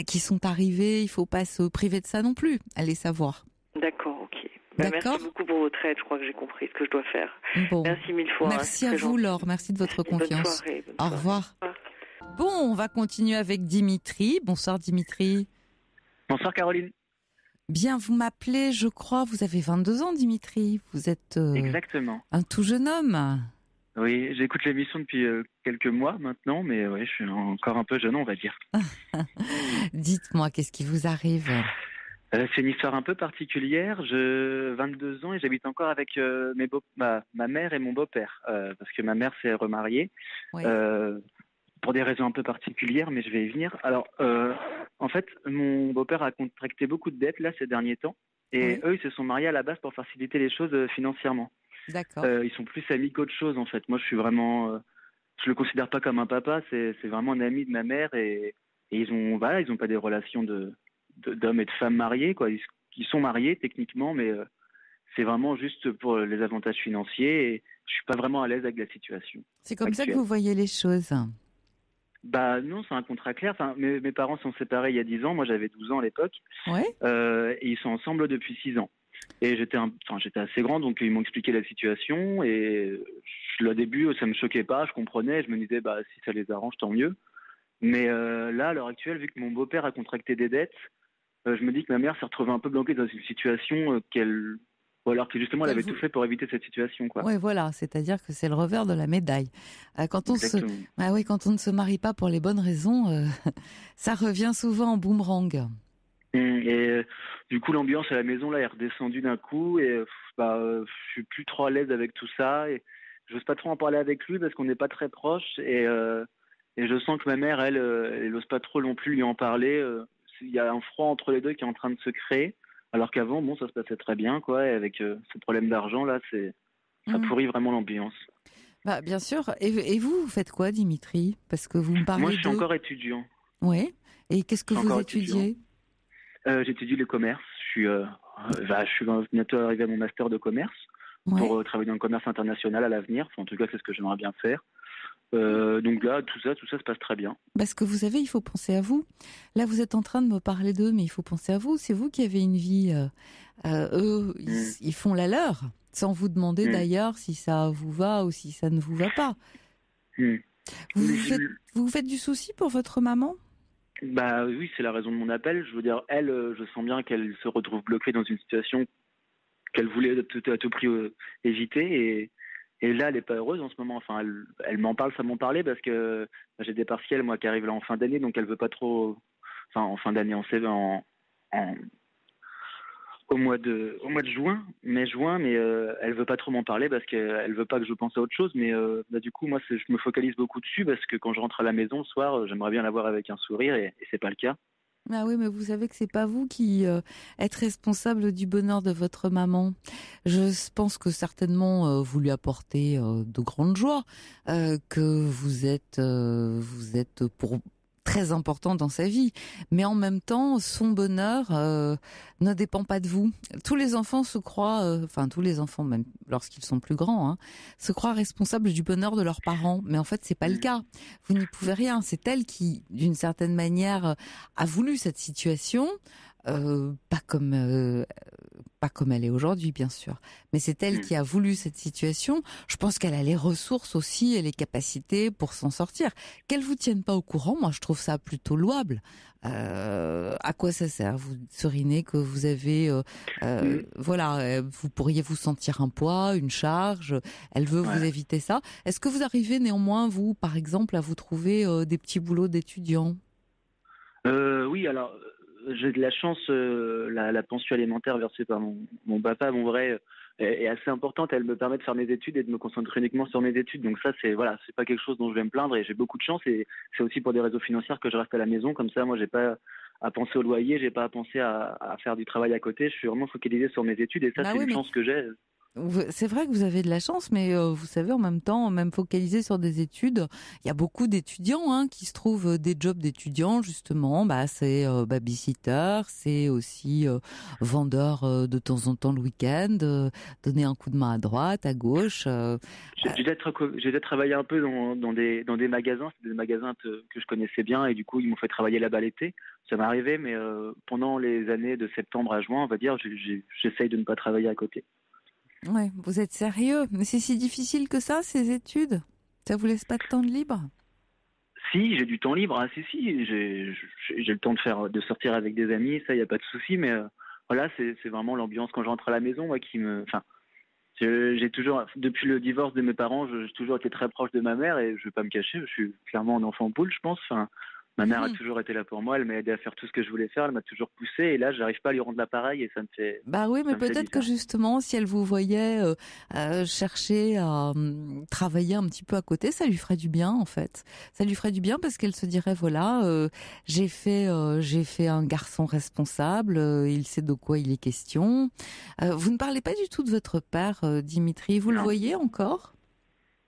qui sont arrivés. Il faut pas se priver de ça non plus. Allez savoir. D'accord, ok. D'accord. Merci beaucoup pour votre aide. Je crois que j'ai compris ce que je dois faire. Bon. Merci mille fois. Merci à vous, Laure. Merci de votre confiance. Bonne soirée. Au revoir. Bon, on va continuer avec Dimitri. Bonsoir, Dimitri. Bonsoir Caroline. Bien, vous m'appelez, je crois, vous avez 22 ans Dimitri, vous êtes Exactement. Un tout jeune homme. Oui, j'écoute l'émission depuis quelques mois maintenant, mais ouais, je suis encore un peu jeune, on va dire. Dites-moi, qu'est-ce qui vous arrive ? C'est une histoire un peu particulière, j'ai 22 ans et j'habite encore avec ma mère et mon beau-père, parce que ma mère s'est remariée. Oui. Pour des raisons un peu particulières, mais je vais y venir. Alors, en fait, mon beau-père a contracté beaucoup de dettes là ces derniers temps, et eux, ils se sont mariés à la base pour faciliter les choses financièrement. D'accord. Ils sont plus amis qu'autre chose, en fait. Moi, je suis vraiment, je le considère pas comme un papa. C'est vraiment un ami de ma mère, et ils ont pas des relations d'hommes et de femmes mariés, quoi. Ils sont mariés techniquement, mais c'est vraiment juste pour les avantages financiers. Et je suis pas vraiment à l'aise avec la situation. C'est comme ça que vous voyez les choses. Bah non, c'est un contrat clair. Enfin, mes parents sont séparés il y a 10 ans. Moi, j'avais 12 ans à l'époque. Ouais. Et ils sont ensemble depuis 6 ans. Et j'étais assez grand, donc ils m'ont expliqué la situation. Et au début, ça me choquait pas. Je comprenais. Je me disais, bah si ça les arrange, tant mieux. Mais là, à l'heure actuelle, vu que mon beau-père a contracté des dettes, je me dis que ma mère s'est retrouvée un peu bloquée dans une situation alors que justement, elle avait tout fait pour éviter cette situation, quoi. Oui, voilà, c'est-à-dire que c'est le revers de la médaille. Quand on ne se marie pas pour les bonnes raisons, ça revient souvent en boomerang. Et du coup, l'ambiance à la maison là est redescendue d'un coup, et je suis plus trop à l'aise avec tout ça. Et j'ose pas trop en parler avec lui parce qu'on n'est pas très proches. Et Et je sens que ma mère, elle n'ose pas trop non plus lui en parler. Il y a un froid entre les deux qui est en train de se créer. Alors qu'avant, bon, ça se passait très bien, quoi. Et avec ce problème d'argent, là, ça pourrit vraiment l'ambiance. Bah, bien sûr. Et vous faites quoi, Dimitri? Parce que vous me parlez Moi, je suis encore étudiant. Oui. Et qu'est-ce que vous étudiez? J'étudie le commerce. Je suis bientôt arrivé à mon master de commerce pour travailler dans le commerce international à l'avenir. Enfin, en tout cas, c'est ce que j'aimerais bien faire. Donc là, tout ça se passe très bien. Parce que vous savez, il faut penser à vous. Là, vous êtes en train de me parler d'eux, mais il faut penser à vous. C'est vous qui avez une vie. Eux, ils font la leur, sans vous demander d'ailleurs si ça vous va ou si ça ne vous va pas. Vous vous faites du souci pour votre maman? Bah oui, c'est la raison de mon appel. Je veux dire, elle, je sens bien qu'elle se retrouve bloquée dans une situation qu'elle voulait à tout prix éviter. Et là, elle n'est pas heureuse en ce moment. Enfin, elle m'en parle, ça m'en parlait parce que j'ai des partiels, moi, qui arrivent là en fin d'année, donc elle veut pas trop. Enfin, en fin d'année, au mois de juin, mais elle veut pas trop m'en parler parce qu'elle veut pas que je pense à autre chose. Mais du coup, moi, je me focalise beaucoup dessus parce que quand je rentre à la maison le soir, j'aimerais bien la voir avec un sourire et c'est pas le cas. Ah oui, mais vous savez que c'est pas vous qui êtes responsable du bonheur de votre maman. Je pense que certainement vous lui apportez de grandes joies, que vous êtes pour très important dans sa vie, mais en même temps, son bonheur ne dépend pas de vous. Tous les enfants se croient, tous les enfants, même lorsqu'ils sont plus grands, se croient responsables du bonheur de leurs parents, mais en fait, c'est pas le cas. Vous n'y pouvez rien. C'est elle qui, d'une certaine manière, a voulu cette situation. Pas comme elle est aujourd'hui, bien sûr. Mais c'est elle qui a voulu cette situation. Je pense qu'elle a les ressources aussi et les capacités pour s'en sortir. Qu'elle vous tienne pas au courant, moi, je trouve ça plutôt louable. À quoi ça sert? Vous serinez que vous avez, vous pourriez vous sentir un poids, une charge. Elle veut vous éviter ça. Est-ce que vous arrivez néanmoins, vous, par exemple, à vous trouver des petits boulots d'étudiants? Oui, alors. J'ai de la chance, la pension alimentaire versée par mon papa, mon vrai, est assez importante. Elle me permet de faire mes études et de me concentrer uniquement sur mes études. Donc ça, c'est pas quelque chose dont je vais me plaindre et j'ai beaucoup de chance. Et c'est aussi pour des raisons financières que je reste à la maison. Comme ça, moi, j'ai pas à penser au loyer, j'ai pas à penser à faire du travail à côté. Je suis vraiment focalisé sur mes études et ça, c'est une chance que j'ai. C'est vrai que vous avez de la chance, mais vous savez, en même temps, même focalisé sur des études, il y a beaucoup d'étudiants qui se trouvent des jobs d'étudiants, justement. C'est babysitter, c'est aussi vendeur de temps en temps le week-end, donner un coup de main à droite, à gauche. J'ai déjà travaillé un peu dans des magasins, c'est des magasins que je connaissais bien et du coup, ils m'ont fait travailler là-bas l'été. Ça m'est arrivé, mais pendant les années de septembre à juin, on va dire, j'essaye de ne pas travailler à côté. Ouais, vous êtes sérieux? Mais c'est si difficile que ça, ces études? Ça vous laisse pas de temps de libre? Si, j'ai du temps libre. Ah, si, j'ai le temps de sortir avec des amis, ça, y a pas de souci. Mais c'est vraiment l'ambiance quand je rentre à la maison, moi, qui me. Enfin, j'ai toujours, depuis le divorce de mes parents, j'ai toujours été très proche de ma mère et je vais pas me cacher, je suis clairement un enfant poule, je pense. Enfin, ma mère a toujours été là pour moi, elle m'a aidé à faire tout ce que je voulais faire, elle m'a toujours poussé et là, j'arrive pas à lui rendre l'appareil et ça me fait. Bah oui, mais peut-être que justement, si elle vous voyait chercher à travailler un petit peu à côté, ça lui ferait du bien en fait. Ça lui ferait du bien parce qu'elle se dirait j'ai fait un garçon responsable, il sait de quoi il est question. Vous ne parlez pas du tout de votre père, Dimitri. Vous le voyez encore?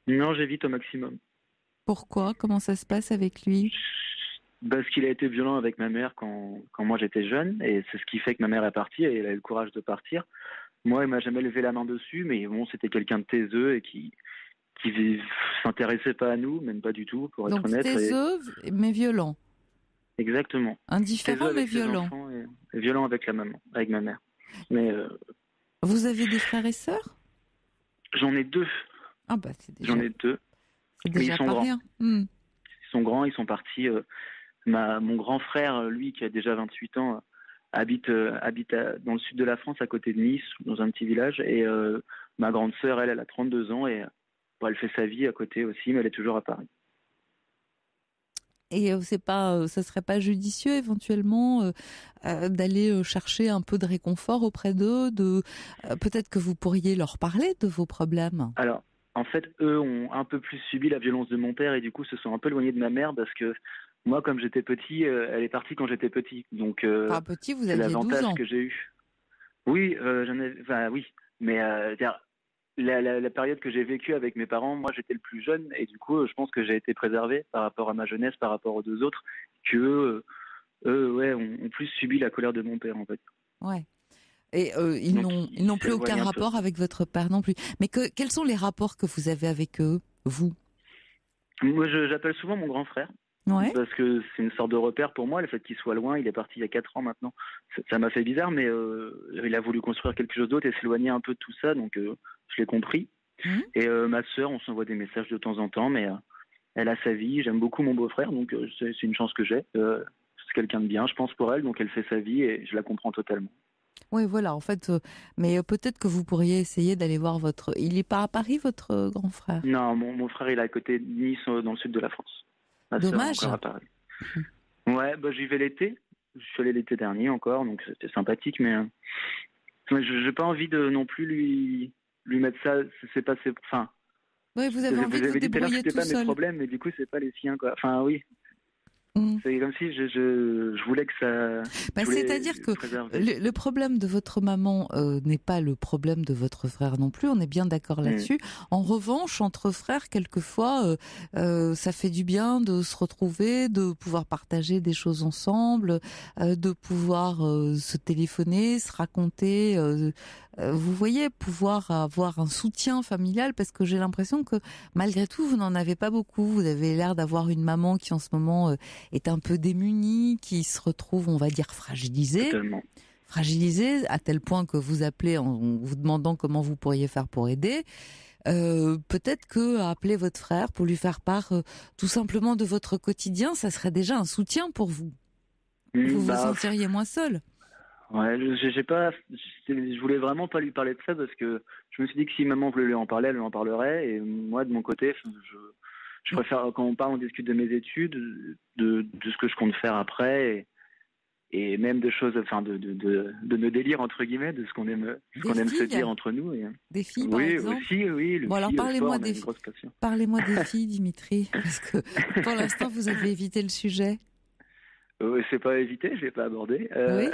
Non, j'évite au maximum. Pourquoi? Comment ça se passe avec lui? Parce qu'il a été violent avec ma mère quand moi j'étais jeune, et c'est ce qui fait que ma mère est partie, et elle a eu le courage de partir. Moi, il m'a jamais levé la main dessus, mais bon, c'était quelqu'un de taiseux et qui s'intéressait pas à nous, même pas du tout, pour être honnête. Donc taiseux, mais violent. Exactement. Indifférent, mais violent. Et violent avec avec ma mère. Mais vous avez des frères et sœurs? J'en ai 2. Ah bah c'est déjà. J'en ai 2. C'est déjà pas rien. Ils sont grands, ils sont partis. Mon grand frère, lui, qui a déjà 28 ans, habite dans le sud de la France, à côté de Nice, dans un petit village. Et ma grande sœur, elle a 32 ans et elle fait sa vie à côté aussi, mais elle est toujours à Paris. Et ça serait pas judicieux éventuellement d'aller chercher un peu de réconfort auprès d'eux, peut-être que vous pourriez leur parler de vos problèmes. Alors, en fait, eux ont un peu plus subi la violence de mon père et du coup se sont un peu éloignés de ma mère parce que moi, comme j'étais petit, elle est partie quand j'étais petit. Donc, Enfin, petit, vous c'est aviez 12 l'avantage ans. que j'ai eu. Oui, enfin, oui. Mais c'est-à-dire, la période que j'ai vécue avec mes parents, moi, j'étais le plus jeune et du coup, je pense que j'ai été préservé par rapport à ma jeunesse, par rapport aux deux autres, que eux, ouais, ont plus subi la colère de mon père, en fait. Ouais. Et Donc, ils n'ont ils plus aucun s'éloignent un peu. rapport avec votre père non plus. Mais quels sont les rapports que vous avez avec eux, vous? Moi, j'appelle souvent mon grand frère. Ouais. Parce que c'est une sorte de repère pour moi, le fait qu'il soit loin, il est parti il y a 4 ans maintenant. Ça m'a fait bizarre, mais il a voulu construire quelque chose d'autre et s'éloigner un peu de tout ça, donc je l'ai compris. Mmh. Et ma sœur, on s'envoie des messages de temps en temps, mais elle a sa vie. J'aime beaucoup mon beau-frère, donc c'est une chance que j'ai. C'est quelqu'un de bien, je pense, pour elle, donc elle fait sa vie et je la comprends totalement. Oui, voilà, en fait, mais peut-être que vous pourriez essayer d'aller voir votre... Il n'est pas à Paris, votre grand frère? Non, mon frère, il est à côté de Nice, dans le sud de la France. Ma sœur est Dommage. encore à Paris. Ouais, bah, j'y vais l'été. Je suis allé l'été dernier encore, donc c'était sympathique, mais j'ai pas envie de non plus lui mettre ça. C'est pas ses, enfin, Oui, vous avez envie de vous dit tout à l'heure que débrouiller c'était tout pas mes seul. problèmes, mais du coup c'est pas les siens, quoi. Enfin oui, Mmh. c'est comme si je voulais que ça. Bah, Je voulais c'est-à-dire que préserver. le problème de votre maman n'est pas le problème de votre frère non plus, on est bien d'accord là-dessus. En revanche, entre frères, quelquefois, ça fait du bien de se retrouver, de pouvoir partager des choses ensemble, de pouvoir se téléphoner, se raconter. Vous voyez, pouvoir avoir un soutien familial, parce que j'ai l'impression que malgré tout, vous n'en avez pas beaucoup. Vous avez l'air d'avoir une maman qui en ce moment est un peu démunie, qui se retrouve, on va dire, fragilisée. Totalement. Fragilisée à tel point que vous appelez en vous demandant comment vous pourriez faire pour aider. Peut-être que appeler votre frère pour lui faire part tout simplement de votre quotidien, ça serait déjà un soutien pour vous. Vous vous sentiriez moins seul. Ouais, j'ai pas. Je voulais vraiment pas lui parler de ça parce que je me suis dit que si maman voulait lui en parler, elle lui en parlerait. Et moi, de mon côté, je préfère, quand on parle, on discute de mes études, de ce que je compte faire après, et même de choses, enfin, de nos délires entre guillemets, de ce qu'on aime se dire entre nous. Des filles, par oui, exemple. aussi, oui. Bon, alors parlez-moi des filles. Parlez-moi des filles, Dimitri, parce que pour l'instant, vous avez évité le sujet. C'est pas évité, je l'ai pas abordé. Oui.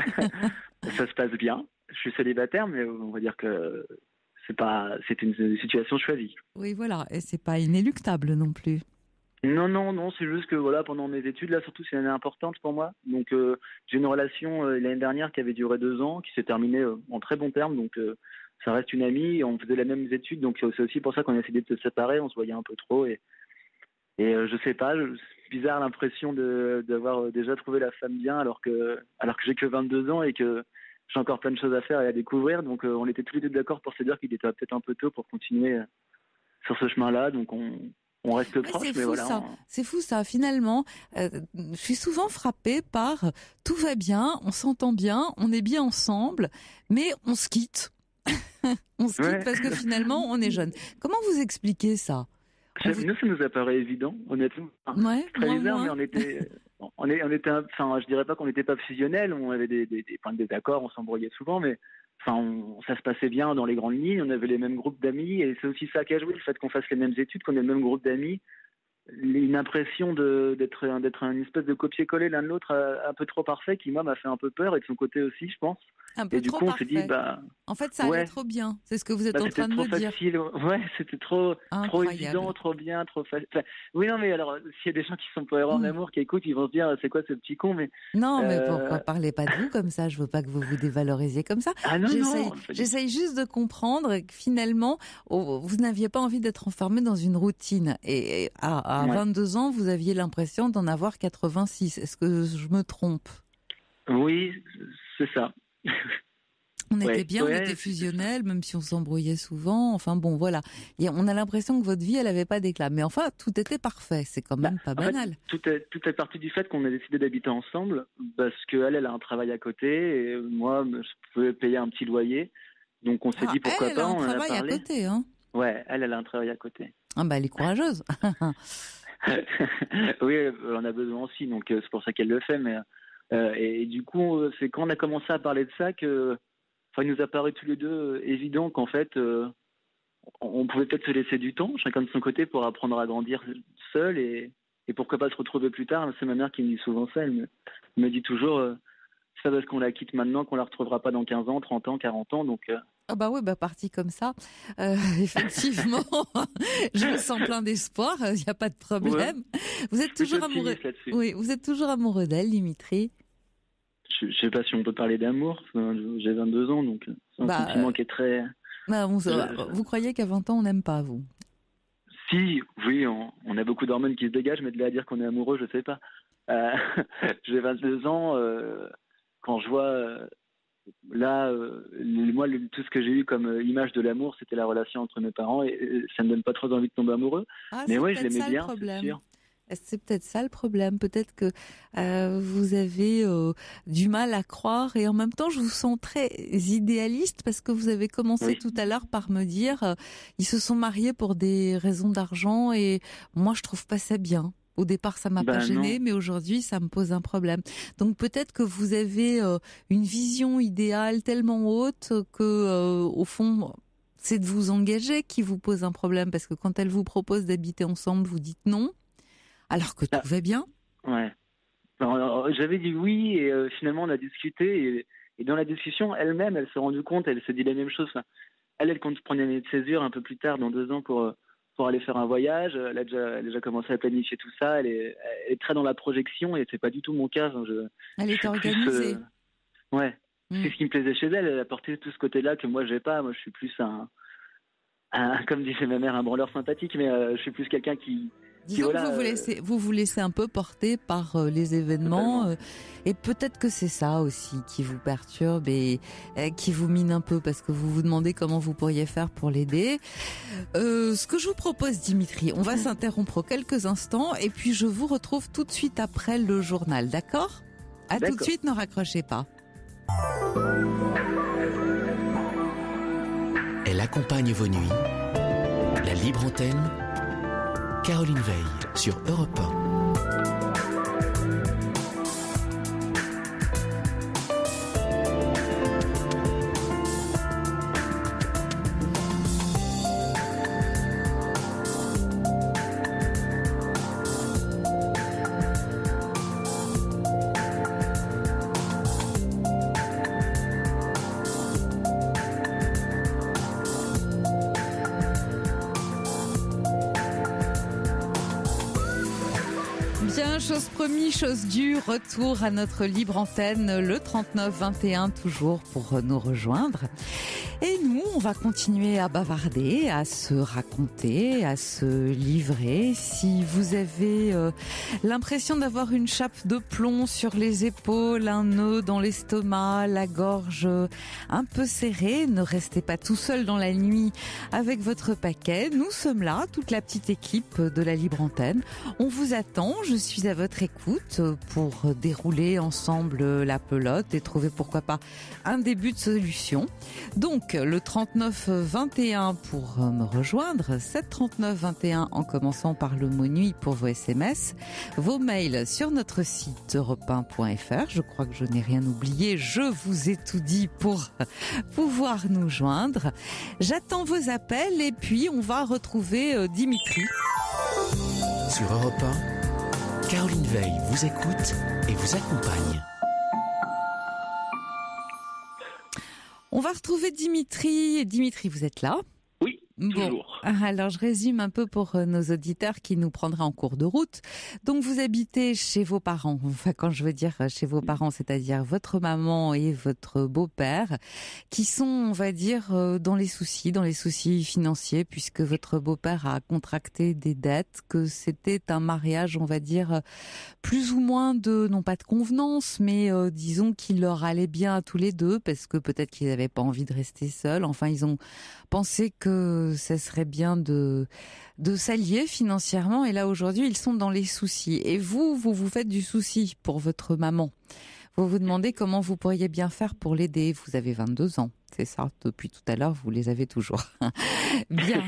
Ça se passe bien. Je suis célibataire, mais on va dire que c'est une situation choisie. Oui, voilà, et c'est pas inéluctable non plus. Non, c'est juste que voilà, pendant mes études, là surtout c'est une année importante pour moi. Donc j'ai une relation l'année dernière qui avait duré 2 ans, qui s'est terminée en très bons termes. Donc ça reste une amie, on faisait les mêmes études, donc c'est aussi pour ça qu'on a décidé de se séparer. On se voyait un peu trop et je sais pas, c'est bizarre l'impression d'avoir déjà trouvé la femme bien alors que j'ai que 22 ans et que j'ai encore plein de choses à faire et à découvrir. Donc on était tous les deux d'accord pour se dire qu'il était peut-être un peu tôt pour continuer sur ce chemin-là. Donc on reste proches, mais voilà. C'est fou ça. Finalement, je suis souvent frappée par tout va bien, on s'entend bien, on est bien ensemble, mais on se quitte. On se quitte parce que finalement on est jeune. Comment vous expliquez ça? Nous, ça nous apparaît évident, honnêtement. Ouais, très bizarre, mais on était, enfin, je dirais pas qu'on n'était pas fusionnels, on avait des points de désaccord, on s'embrouillait souvent, mais enfin, ça se passait bien dans les grandes lignes, on avait les mêmes groupes d'amis, et c'est aussi ça qui a joué, le fait qu'on fasse les mêmes études, qu'on ait le même groupe d'amis, une impression d'être une espèce de copier-coller l'un de l'autre un peu trop parfait, qui moi m'a fait un peu peur, et de son côté aussi, je pense. Un peu et du trop coup, on parfait. s'est dit, en fait, ça allait trop bien. C'est ce que vous êtes en train de me dire. Facile. Ouais, c'était trop évident, trop bien, trop facile. Enfin, oui, non, mais alors, s'il y a des gens qui sont pas erreurs en amour, qui écoutent, ils vont se dire, c'est quoi ce petit con, mais. Non, mais pourquoi parlez pas de vous comme ça? Je veux pas que vous vous dévalorisiez comme ça. Ah non, J'essaye juste de comprendre que finalement, vous n'aviez pas envie d'être enfermé dans une routine. Et à 22 ans, vous aviez l'impression d'en avoir 86. Est-ce que je me trompe? Oui, c'est ça. On était bien, on était fusionnels, même si on s'embrouillait souvent. Enfin bon, voilà. Et on a l'impression que votre vie, elle avait pas d'éclat. Mais enfin, tout était parfait. C'est quand même pas banal. Fait, tout est parti du fait qu'on a décidé d'habiter ensemble parce qu'elle a un travail à côté et moi, je pouvais payer un petit loyer. Donc on s'est dit pourquoi pas. Elle a un travail à côté, hein. Ouais, elle a un travail à côté. Ah bah elle est courageuse. Oui, elle en a besoin aussi, donc c'est pour ça qu'elle le fait. Mais et du coup, c'est quand on a commencé à parler de ça que. Enfin, il nous a paru tous les deux évident qu'en fait, on pouvait peut-être se laisser du temps, chacun de son côté, pour apprendre à grandir seul et pourquoi pas se retrouver plus tard. C'est ma mère qui me dit souvent ça. Elle me dit toujours, c'est pas parce qu'on la quitte maintenant qu'on la retrouvera pas dans 15 ans, 30 ans, 40 ans. Donc, Ah bah oui, parti comme ça, effectivement, je me sens plein d'espoir, il n'y a pas de problème. Ouais. Vous êtes toujours amoureux. Oui, vous êtes toujours amoureux d'elle, Dimitri. Je sais pas si on peut parler d'amour. J'ai 22 ans, donc c'est un sentiment qui est très. Vous croyez qu'à 20 ans on n'aime pas, vous? Si, oui, on a beaucoup d'hormones qui se dégagent, mais de là à dire qu'on est amoureux, je sais pas. J'ai 22 ans. Quand je vois là, moi, tout ce que j'ai eu comme image de l'amour, c'était la relation entre mes parents, et ça me donne pas trop envie de tomber amoureux. Mais oui, je l'aimais bien, c'est sûr. C'est peut-être ça le problème. Peut-être que vous avez du mal à croire, et en même temps, je vous sens très idéaliste parce que vous avez commencé tout à l'heure par me dire ils se sont mariés pour des raisons d'argent, et moi, je trouve pas ça bien. Au départ, ça m'a pas gêné, mais aujourd'hui, ça me pose un problème. Donc peut-être que vous avez une vision idéale tellement haute que, au fond, c'est de vous engager qui vous pose un problème, parce que quand elle vous propose d'habiter ensemble, vous dites non, alors que tout va bien. Ouais. Alors, j'avais dit oui, et finalement, on a discuté, et dans la discussion, elle-même, elle s'est rendue compte, elle se dit la même chose. Enfin, elle compte prendre une année de césure un peu plus tard, dans 2 ans, pour aller faire un voyage. Elle a déjà commencé à planifier tout ça. Elle est très dans la projection, et c'est pas du tout mon cas. Elle est organisée. Ouais. C'est ce qui me plaisait chez elle. Elle apportait tout ce côté-là que moi j'ai pas. Moi, je suis plus comme disait ma mère, un branleur sympathique, mais je suis plus quelqu'un qui. Disons que vous vous laissez un peu porter par les événements, et peut-être que c'est ça aussi qui vous perturbe et qui vous mine un peu, parce que vous vous demandez comment vous pourriez faire pour l'aider. Ce que je vous propose, Dimitri, on va s'interrompre quelques instants, et puis je vous retrouve tout de suite après le journal, d'accord ? Tout de suite, ne raccrochez pas. Elle accompagne vos nuits. La libre antenne, Caroline Veil sur Europe 1. Chose promis, chose due, retour à notre libre antenne, le 39-21, toujours pour nous rejoindre. Et nous, on va continuer à bavarder, à se raconter, à se livrer. Si vous avez l'impression d'avoir une chape de plomb sur les épaules, un nœud dans l'estomac, la gorge un peu serrée, ne restez pas tout seul dans la nuit avec votre paquet. Nous sommes là, toute la petite équipe de la libre antenne. On vous attend, je suis à votre écoute pour dérouler ensemble la pelote et trouver pourquoi pas un début de solution. Donc, le 39-21 pour me rejoindre, 739-21 en commençant par le mot nuit pour vos SMS, vos mails sur notre site europe1.fr. Je crois que je n'ai rien oublié, je vous ai tout dit pour pouvoir nous joindre. J'attends vos appels, et puis on va retrouver Dimitri. Sur Europe 1, Caroline Veil vous écoute et vous accompagne. On va retrouver Dimitri. Dimitri, vous êtes là ? Oui, toujours. Bon, alors je résume un peu pour nos auditeurs qui nous prendraient en cours de route. Donc vous habitez chez vos parents, enfin quand je veux dire chez vos parents, c'est-à-dire votre maman et votre beau-père, qui sont, on va dire, dans les soucis financiers, puisque votre beau-père a contracté des dettes, que c'était un mariage, on va dire, plus ou moins non pas de convenance, mais disons qu'il leur allait bien à tous les deux, parce que peut-être qu'ils n'avaient pas envie de rester seuls. Enfin, ils ont pensé que ça serait bien de s'allier financièrement, et là aujourd'hui ils sont dans les soucis, et vous faites du souci pour votre maman. Vous vous demandez comment vous pourriez bien faire pour l'aider. Vous avez 22 ans, C'est ça, depuis tout à l'heure, vous les avez toujours. Bien.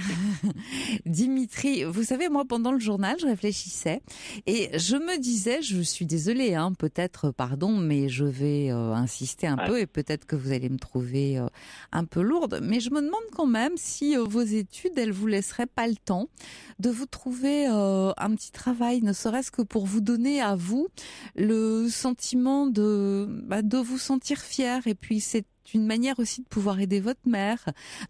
Dimitri, vous savez, moi, pendant le journal, je réfléchissais et je me disais, je suis désolée, peut-être, pardon, mais je vais insister un peu et peut-être que vous allez me trouver un peu lourde, mais je me demande quand même si vos études, elles vous laisseraient pas le temps de vous trouver un petit travail, ne serait-ce que pour vous donner à vous le sentiment de vous sentir fier. Et puis c'est une manière aussi de pouvoir aider votre mère,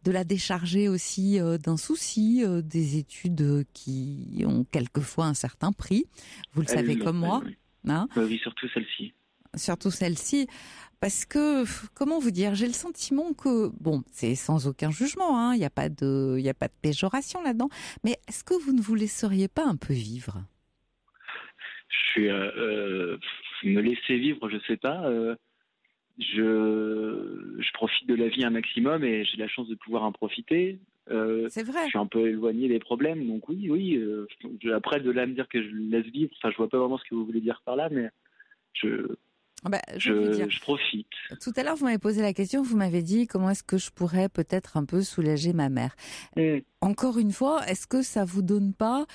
de la décharger aussi d'un souci, des études qui ont quelquefois un certain prix. Vous le savez comme moi. Hein, oui, surtout celle-ci. Surtout celle-ci. Parce que, comment vous dire, j'ai le sentiment que, bon, c'est sans aucun jugement, il n'y a pas de péjoration là-dedans, mais est-ce que vous ne vous laisseriez pas un peu vivre ? Me laisser vivre, je sais pas. Je profite de la vie un maximum et j'ai la chance de pouvoir en profiter. C'est vrai. Je suis un peu éloigné des problèmes, donc oui. Après, de là à me dire que je laisse vivre, je vois pas vraiment ce que vous voulez dire par là, mais je profite. Tout à l'heure, vous m'avez posé la question, vous m'avez dit comment est-ce que je pourrais peut-être un peu soulager ma mère. Encore une fois, est-ce que ça vous donne pas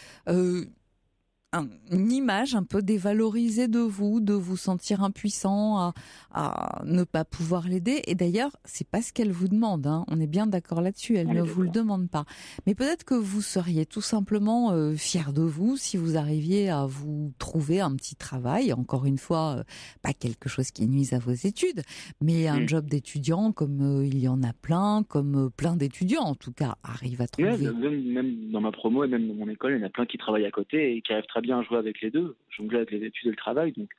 une image un peu dévalorisée de vous sentir impuissant à ne pas pouvoir l'aider? Et d'ailleurs, c'est pas ce qu'elle vous demande, on est bien d'accord là-dessus, elle ne vous le demande pas. Mais peut-être que vous seriez tout simplement fier de vous si vous arriviez à vous trouver un petit travail, encore une fois, pas quelque chose qui nuise à vos études, mais un job d'étudiant comme il y en a plein, comme plein d'étudiants en tout cas arrivent à trouver. Même dans ma promo et même dans mon école, il y en a plein qui travaillent à côté et qui arrivent très bien à jouer avec les deux, jongler avec les études et le travail. Donc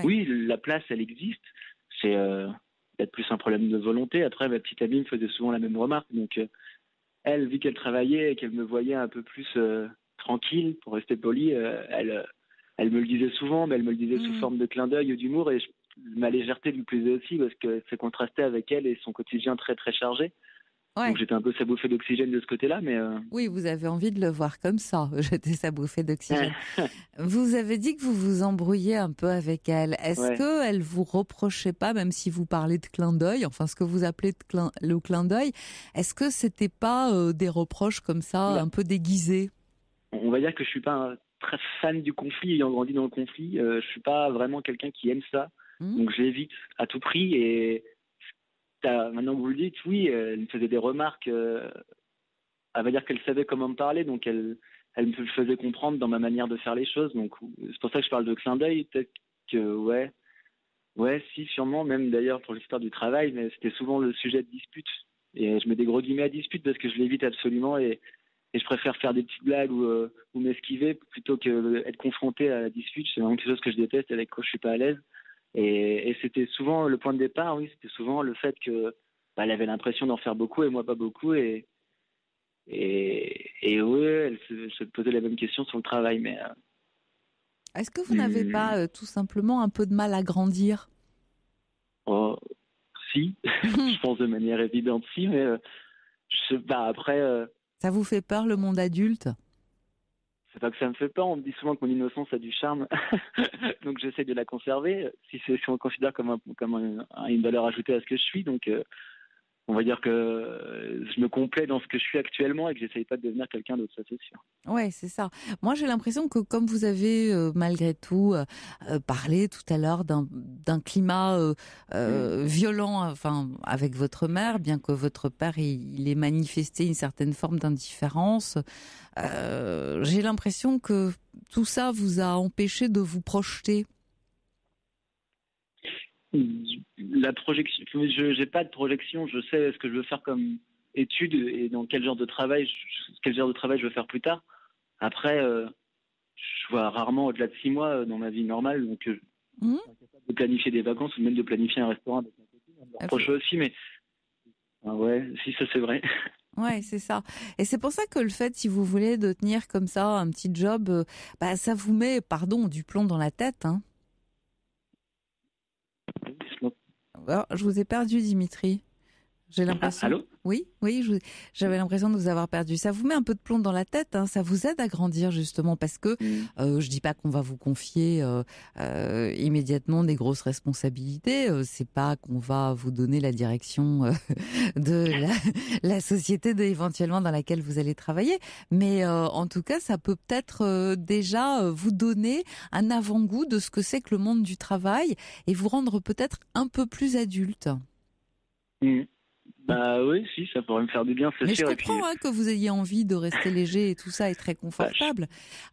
oui, la place, elle existe. C'est peut-être plus un problème de volonté. Après, ma petite amie me faisait souvent la même remarque. Donc elle, vu qu'elle travaillait et qu'elle me voyait un peu plus tranquille, pour rester polie, elle me le disait souvent, mais elle me le disait sous forme de clin d'œil ou d'humour. Et ma légèreté lui plaisait aussi parce que ça contrastait avec elle et son quotidien très très chargé. Ouais. Donc j'étais un peu sa bouffée d'oxygène de ce côté-là, mais... Oui, vous avez envie de le voir comme ça, j'étais sa bouffée d'oxygène. Vous avez dit que vous vous embrouillez un peu avec elle. Est-ce qu'elle vous reprochait pas, même si vous parlez de clin d'œil, enfin ce que vous appelez le clin d'œil, est-ce que c'était pas des reproches comme ça, un peu déguisés? On va dire que je suis pas un très fan du conflit, ayant grandi dans le conflit. Je suis pas vraiment quelqu'un qui aime ça, donc j'évite à tout prix et... Maintenant que vous le dites, oui, elle me faisait des remarques. Elle va dire qu'elle savait comment me parler, donc elle me le faisait comprendre dans ma manière de faire les choses. Donc c'est pour ça que je parle de clin d'œil. Peut-être que ouais, si, sûrement, même d'ailleurs pour l'histoire du travail, mais c'était souvent le sujet de dispute. Et je mets des gros guillemets à dispute parce que je l'évite absolument et je préfère faire des petites blagues ou m'esquiver plutôt que être confronté à la dispute. C'est vraiment quelque chose que je déteste, avec quoi je suis pas à l'aise. Et c'était souvent le point de départ, oui, c'était souvent le fait que elle avait l'impression d'en faire beaucoup et moi pas beaucoup. Et ouais, elle se posait la même question sur le travail. Mais est-ce que vous n'avez pas tout simplement un peu de mal à grandir? Oh, si, je pense de manière évidente, si, mais je sais pas, après... Ça vous fait peur, le monde adulte? C'est pas que ça me fait peur, on me dit souvent que mon innocence a du charme, donc j'essaie de la conserver, si on considère comme une valeur ajoutée à ce que je suis, donc on va dire que je me complais dans ce que je suis actuellement et que j'essaye pas de devenir quelqu'un d'autre, ça c'est sûr. Ouais, c'est ça. Moi j'ai l'impression que comme vous avez malgré tout parlé tout à l'heure d'un climat violent, enfin avec votre mère, bien que votre père il ait manifesté une certaine forme d'indifférence, j'ai l'impression que tout ça vous a empêché de vous projeter. La projection, j'ai pas de projection, je sais ce que je veux faire comme étude et dans quel genre de travail je veux faire plus tard. Après, je vois rarement au-delà de 6 mois dans ma vie normale, donc je suis incapable de planifier des vacances ou même de planifier un restaurant avec ma copine. Proche aussi, mais ouais, si ça c'est vrai. Ouais, c'est ça. Et c'est pour ça que le fait, si vous voulez, de tenir comme ça un petit job, ça vous met, du plomb dans la tête, hein. Alors, je vous ai perdu, Dimitri. J'ai l'impression. Allô? Oui, j'avais l'impression de vous avoir perdu. Ça vous met un peu de plomb dans la tête, hein, ça vous aide à grandir justement parce que je dis pas qu'on va vous confier immédiatement des grosses responsabilités. C'est pas qu'on va vous donner la direction de la société éventuellement dans laquelle vous allez travailler, mais en tout cas, ça peut peut-être déjà vous donner un avant-goût de ce que c'est que le monde du travail et vous rendre peut-être un peu plus adulte. Bah oui, si, ça pourrait me faire du bien, c'est Mais sûr. je comprends que vous ayez envie de rester léger et tout ça est très confortable.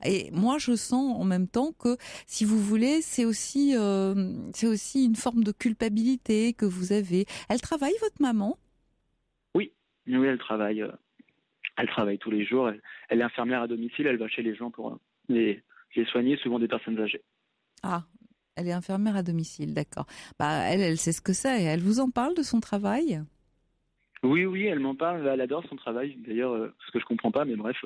Et moi, je sens en même temps que, si vous voulez, c'est aussi une forme de culpabilité que vous avez. Elle travaille, votre maman? Oui, elle travaille. Elle travaille tous les jours. Elle est infirmière à domicile. Elle va chez les gens pour les soigner, souvent des personnes âgées. Ah, elle est infirmière à domicile, d'accord. Bah, elle sait ce que c'est. Elle vous en parle de son travail? Oui, elle m'en parle. Elle adore son travail. D'ailleurs, ce que je comprends pas, mais bref.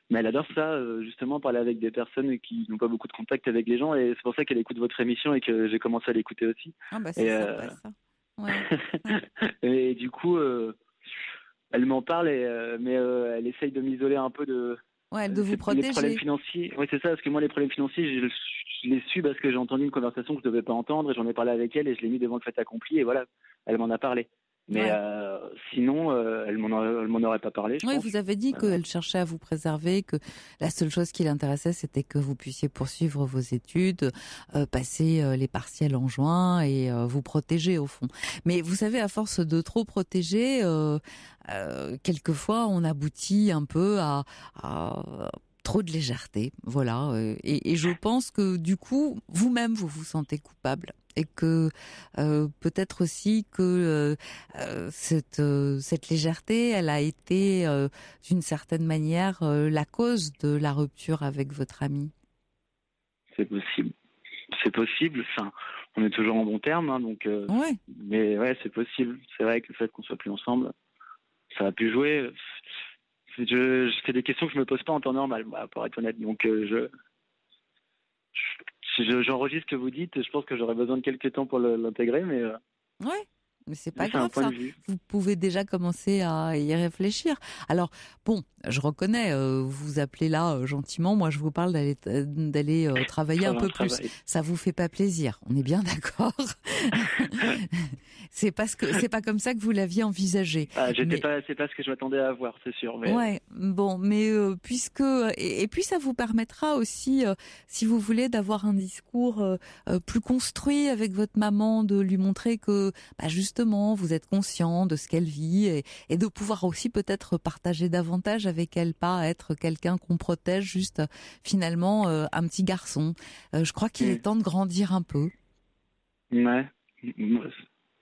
Mais elle adore ça, justement, parler avec des personnes qui n'ont pas beaucoup de contact avec les gens. Et c'est pour ça qu'elle écoute votre émission et que j'ai commencé à l'écouter aussi. Ah bah c'est sympa ça. Ouais. Et du coup, elle m'en parle, mais elle essaye de m'isoler un peu de vous protéger. les problèmes financiers. Oui, c'est ça, parce que moi, les problèmes financiers, je les su parce que j'ai entendu une conversation que je ne devais pas entendre et j'en ai parlé avec elle et je l'ai mis devant le fait accompli et voilà, elle m'en a parlé. Mais sinon, elle m'en aurait pas parlé, je pense. Vous avez dit qu'elle cherchait à vous préserver, que la seule chose qui l'intéressait, c'était que vous puissiez poursuivre vos études, passer les partiels en juin et vous protéger au fond. Mais vous savez, à force de trop protéger, quelquefois, on aboutit un peu à trop de légèreté, voilà. Et je pense que du coup, vous-même, vous vous sentez coupable. Et que peut-être aussi que cette légèreté, elle a été d'une certaine manière la cause de la rupture avec votre ami. C'est possible. Enfin, on est toujours en bon terme, hein, donc. Ouais. Mais ouais, c'est possible. C'est vrai que le fait qu'on soit plus ensemble, ça a pu jouer. C'est des questions que je me pose pas en temps normal, pour être honnête. Donc j'enregistre ce que vous dites. Je pense que j'aurais besoin de quelques temps pour l'intégrer, mais. Ouais. Mais c'est pas grave ça. Vous pouvez déjà commencer à y réfléchir. Alors bon, je reconnais, vous appelez là gentiment. Moi, je vous parle d'aller travailler un peu plus. Ça vous fait pas plaisir. On est bien d'accord. C'est pas comme ça que vous l'aviez envisagé. C'est pas ce que je m'attendais à avoir, c'est sûr. Mais... Ouais, bon, mais puisque et puis ça vous permettra aussi, si vous voulez, d'avoir un discours plus construit avec votre maman, de lui montrer que justement vous êtes conscient de ce qu'elle vit et de pouvoir aussi peut-être partager davantage avec elle, pas être quelqu'un qu'on protège, juste finalement un petit garçon. Je crois qu'il est temps de grandir un peu. Ouais.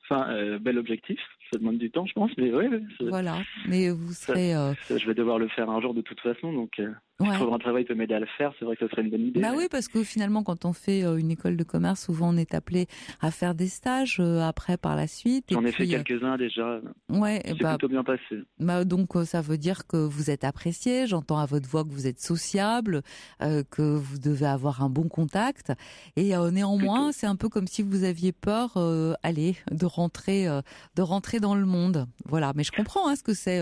Enfin, bel objectif. Ça demande du temps, je pense, mais oui. Voilà, mais vous serez... je vais devoir le faire un jour de toute façon, donc trouver un travail peut m'aider à le faire, c'est vrai que ce serait une bonne idée. Oui, parce que finalement, quand on fait une école de commerce, souvent on est appelé à faire des stages après par la suite. J'en ai fait quelques-uns déjà. Ouais, c'est plutôt bien passé. Donc ça veut dire que vous êtes apprécié, j'entends à votre voix que vous êtes sociable, que vous devez avoir un bon contact. Et néanmoins, c'est un peu comme si vous aviez peur de rentrer dans le monde. Voilà, mais je comprends ce que c'est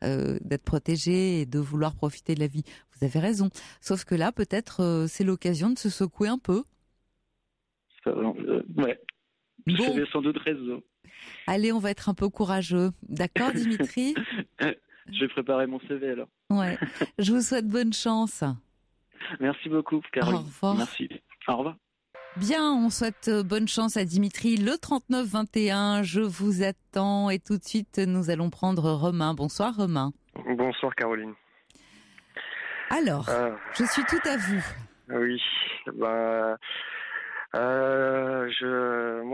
d'être protégé et de vouloir profiter de la vie. Vous avez raison. Sauf que là, peut-être, c'est l'occasion de se secouer un peu. Ouais. Vous avez sans doute raison. Allez, on va être un peu courageux. D'accord, Dimitri? Je vais préparer mon CV alors. Ouais. Je vous souhaite bonne chance. Merci beaucoup, Caroline. Au revoir. Merci. Au revoir. Bien, on souhaite bonne chance à Dimitri. Le 39-21, je vous attends. Et tout de suite, nous allons prendre Romain. Bonsoir, Romain. Bonsoir, Caroline. Alors, je suis tout à vous. Oui, moi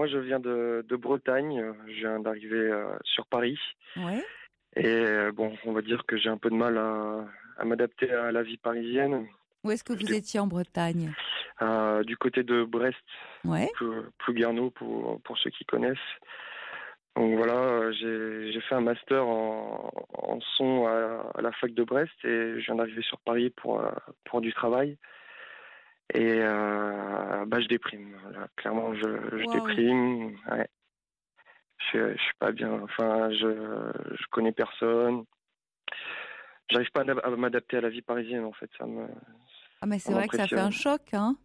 je viens de Bretagne, je viens d'arriver sur Paris. Ouais. Et on va dire que j'ai un peu de mal à m'adapter à la vie parisienne. Où est-ce que vous étiez en Bretagne? Du côté de Brest, ouais. Plouguerneau pour ceux qui connaissent. Donc voilà, j'ai fait un master en son à la fac de Brest et je viens d'arriver sur Paris pour du travail. Et je déprime. Là, clairement, je déprime. Ouais. je suis pas bien. Enfin, je connais personne. J'arrive pas à m'adapter à la vie parisienne, en fait. Ah, mais c'est ça vrai que ça fait un m'impressionne. choc, hein.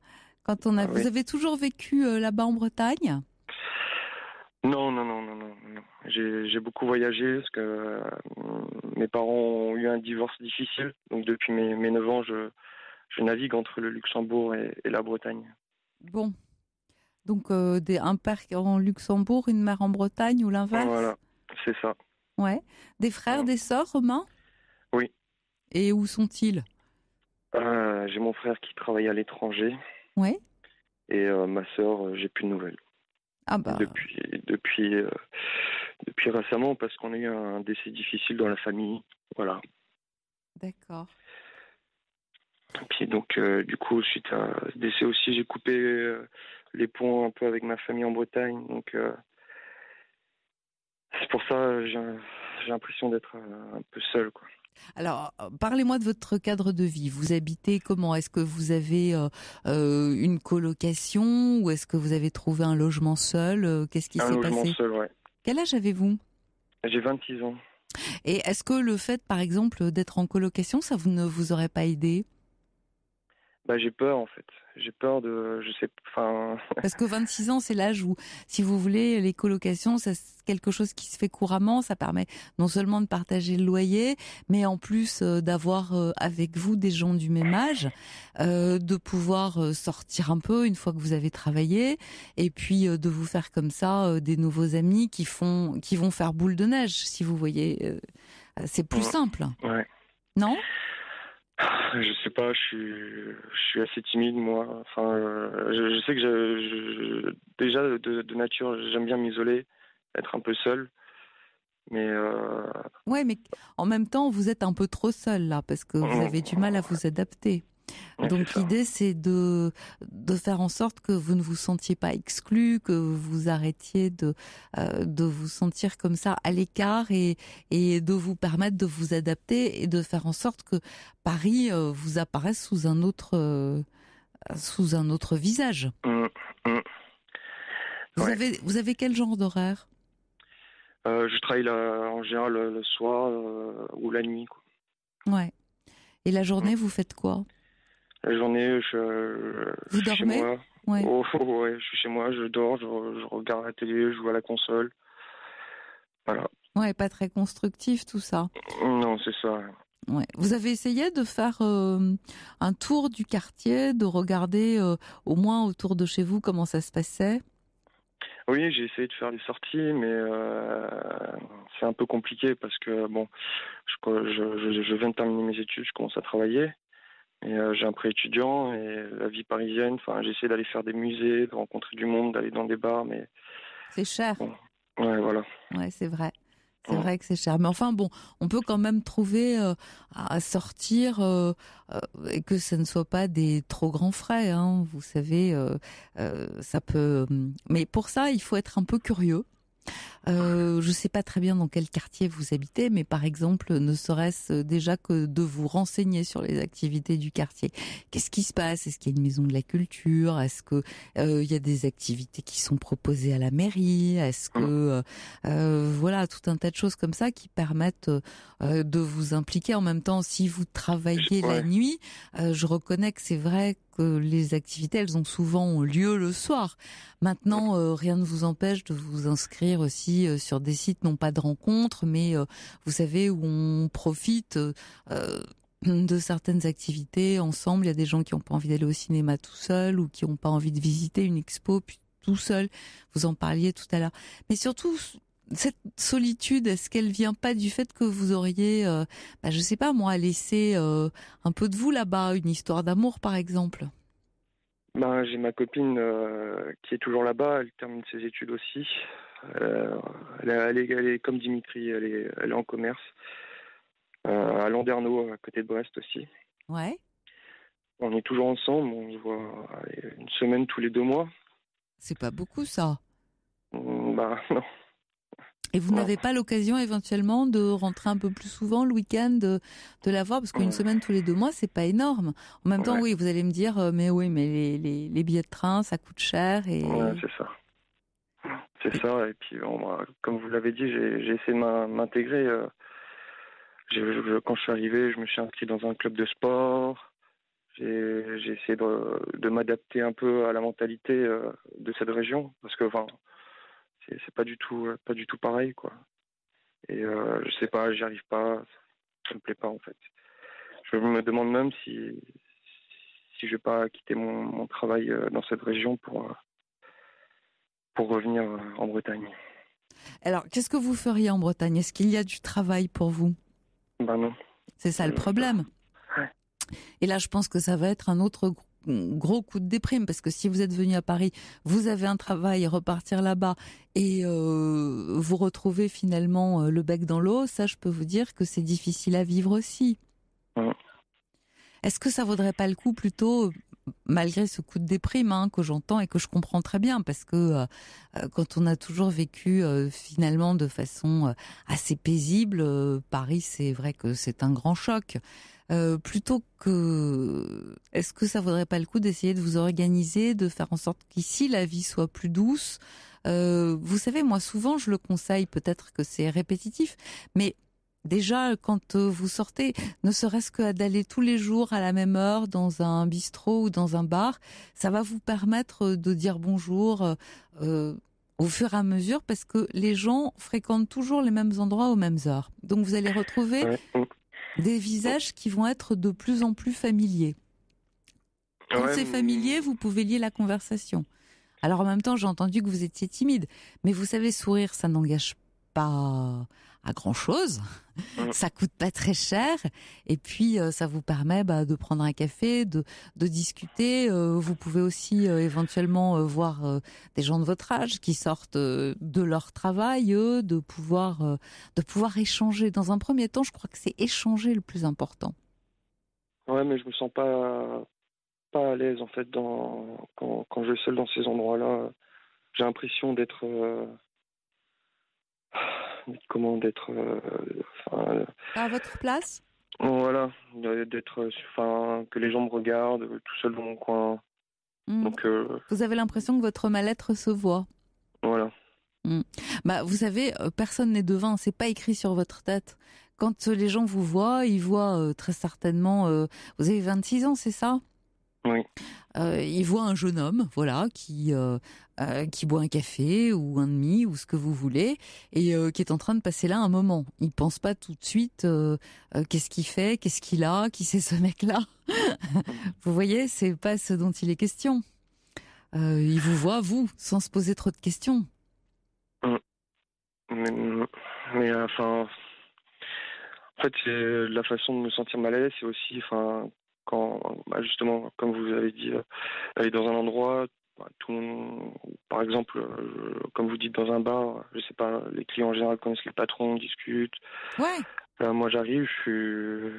Quand on a... Oui. Vous avez toujours vécu là-bas en Bretagne? Non, non, non, non, non, non. J'ai beaucoup voyagé parce que mes parents ont eu un divorce difficile. Donc depuis mes 9 ans, je navigue entre le Luxembourg et la Bretagne. Bon. Donc, un père en Luxembourg, une mère en Bretagne ou l'inverse? Voilà, c'est ça. Ouais. Des frères, Ouais. des sœurs, Romain? Oui. Et où sont-ils? J'ai mon frère qui travaille à l'étranger Ouais. et ma sœur, j'ai plus de nouvelles. Ah bah, Depuis récemment parce qu'on a eu un décès difficile dans la famille. Voilà. d'accord. Et puis donc, du coup, suite à ce décès aussi, j'ai coupé les ponts un peu avec ma famille en Bretagne. Donc, c'est pour ça j'ai l'impression d'être un peu seul, quoi. Alors, parlez-moi de votre cadre de vie. Vous habitez comment? Est-ce que vous avez une colocation ou est-ce que vous avez trouvé un logement seul? Qu'est-ce qui Un s'est logement passé? seul, ouais. Quel âge avez-vous? J'ai 26 ans. Et est-ce que le fait, par exemple, d'être en colocation, ça ne vous aurait pas aidé? Bah, j'ai peur, en fait. J'ai peur je sais, enfin, Parce que 26 ans, c'est l'âge où, si vous voulez, les colocations, c'est quelque chose qui se fait couramment. Ça permet non seulement de partager le loyer, mais en plus d'avoir avec vous des gens du même âge, de pouvoir sortir un peu une fois que vous avez travaillé, et puis de vous faire comme ça des nouveaux amis qui vont faire boule de neige, si vous voyez. C'est plus simple, ouais. non? Je sais pas, je suis assez timide, moi. Enfin, je sais que déjà de nature, j'aime bien m'isoler, être un peu seul. Mais Ouais, mais en même temps, vous êtes un peu trop seul là, parce que vous avez du mal à vous adapter. ouais, c'est Donc ça. l'idée, c'est de faire en sorte que vous ne vous sentiez pas exclu, que vous arrêtiez de vous sentir comme ça à l'écart et de vous permettre de vous adapter et de faire en sorte que Paris vous apparaisse sous un autre visage. Mm, mm. Ouais. Vous avez quel genre d'horaire? Je travaille là, en général le soir ou la nuit, quoi. Ouais. Et la Mm. journée, vous faites quoi? La journée, Vous je suis chez dormez? moi. Ouais. Oh, ouais, je suis chez moi, je dors, je regarde la télé, je joue à la console. Voilà. Ouais, pas très constructif tout ça. Non, c'est ça. Ouais. Vous avez essayé de faire un tour du quartier, de regarder au moins autour de chez vous comment ça se passait? Oui, j'ai essayé de faire des sorties, mais c'est un peu compliqué parce que bon, je viens de terminer mes études, je commence à travailler, et j'ai un prêt étudiant et la vie parisienne. Enfin, j'essaie d'aller faire des musées, de rencontrer du monde, d'aller dans des bars, mais C'est cher. bon, ouais, voilà. Ouais, c'est vrai. C'est Mm. vrai que c'est cher. Mais enfin bon, on peut quand même trouver à sortir et que ce ne soit pas des trop grands frais, hein. Vous savez, ça peut. Mais pour ça, il faut être un peu curieux. Je ne sais pas très bien dans quel quartier vous habitez, mais par exemple, ne serait-ce déjà que de vous renseigner sur les activités du quartier. Qu'est-ce qui se passe? Est-ce qu'il y a une maison de la culture? Est-ce que il y a des activités qui sont proposées à la mairie? Est-ce que voilà, tout un tas de choses comme ça qui permettent de vous impliquer. En même temps, si vous travaillez la Ouais. nuit, je reconnais que c'est vrai que les activités, elles ont souvent lieu le soir. Maintenant, rien ne vous empêche de vous inscrire aussi sur des sites, non pas de rencontres, mais vous savez, où on profite de certaines activités ensemble. Il y a des gens qui n'ont pas envie d'aller au cinéma tout seul ou qui n'ont pas envie de visiter une expo puis tout seul. Vous en parliez tout à l'heure. Mais surtout, cette solitude, est-ce qu'elle vient pas du fait que vous auriez, je sais pas moi, laissé un peu de vous là-bas, une histoire d'amour par exemple? Ben, j'ai ma copine qui est toujours là-bas, elle termine ses études aussi. Elle est comme Dimitri, elle est en commerce. À Landerneau, à côté de Brest aussi. Ouais. On est toujours ensemble, on se voit une semaine tous les 2 mois. C'est pas beaucoup ça. Bah non. Et vous Non. n'avez pas l'occasion éventuellement de rentrer un peu plus souvent le week-end, de la voir, parce qu'une semaine tous les 2 mois, c'est pas énorme. En même temps, Ouais. oui, vous allez me dire, mais oui, mais les billets de train, ça coûte cher et. Ouais, c'est ça. C'est ça. Et puis, comme vous l'avez dit, j'ai essayé de m'intégrer. Quand je suis arrivé, je me suis inscrit dans un club de sport. J'ai essayé de m'adapter un peu à la mentalité de cette région, parce que c'est pas du tout pareil, quoi. Et je sais pas, j'y arrive pas, ça me plaît pas en fait. Je me demande même si je vais pas quitter mon travail dans cette région pour revenir en Bretagne. Alors, qu'est-ce que vous feriez en Bretagne? Est-ce qu'il y a du travail pour vous? Ben non. C'est ça le problème. Ouais. Et là, je pense que ça va être un autre gros coup de déprime, parce que si vous êtes venu à Paris, vous avez un travail, repartir là-bas et vous retrouvez finalement le bec dans l'eau, ça, je peux vous dire que c'est difficile à vivre aussi. Ouais. Est-ce que ça vaudrait pas le coup plutôt, malgré ce coup de déprime que j'entends et que je comprends très bien, parce que quand on a toujours vécu finalement de façon assez paisible, Paris, c'est vrai que c'est un grand choc. Plutôt que, est-ce que ça vaudrait pas le coup d'essayer de vous organiser, de faire en sorte qu'ici la vie soit plus douce? Vous savez, moi souvent je le conseille, peut-être que c'est répétitif, mais déjà, quand vous sortez, ne serait-ce que d'aller tous les jours à la même heure dans un bistrot ou dans un bar, ça va vous permettre de dire bonjour au fur et à mesure, parce que les gens fréquentent toujours les mêmes endroits aux mêmes heures. Donc vous allez retrouver des visages qui vont être de plus en plus familiers. Quand c'est familier, vous pouvez lier la conversation. Alors en même temps, j'ai entendu que vous étiez timide, mais vous savez, sourire, ça n'engage pas à grand chose, ça coûte pas très cher, et puis ça vous permet de prendre un café, de discuter. Vous pouvez aussi éventuellement voir des gens de votre âge qui sortent de leur travail, de pouvoir échanger. Dans un premier temps, je crois que c'est échanger le plus important. Ouais, mais je me sens pas à l'aise en fait quand je suis seul dans ces endroits-là. J'ai l'impression d'être à votre place? Voilà, que les gens me regardent tout seul dans mon coin. Donc vous avez l'impression que votre mal-être se voit. Voilà. Vous savez, personne n'est devin, c'est pas écrit sur votre tête. Quand les gens vous voient, ils voient très certainement, vous avez 26 ans, c'est ça? Oui. Ils voient un jeune homme, voilà, qui boit un café ou un demi ou ce que vous voulez, et qui est en train de passer là un moment. Ils pensent pas tout de suite qu'est-ce qu'il fait, qu'est-ce qu'il a, qui c'est ce mec-là. Vous voyez, c'est pas ce dont il est question. Ils vous voient, vous, sans se poser trop de questions. Mais en fait, c'est la façon de me sentir mal à l'aise, c'est aussi, quand, justement, comme vous avez dit, aller dans un endroit, par exemple, comme vous dites, dans un bar, je sais pas, les clients en général connaissent les patrons, on discute. Ouais. Là, moi, j'arrive, je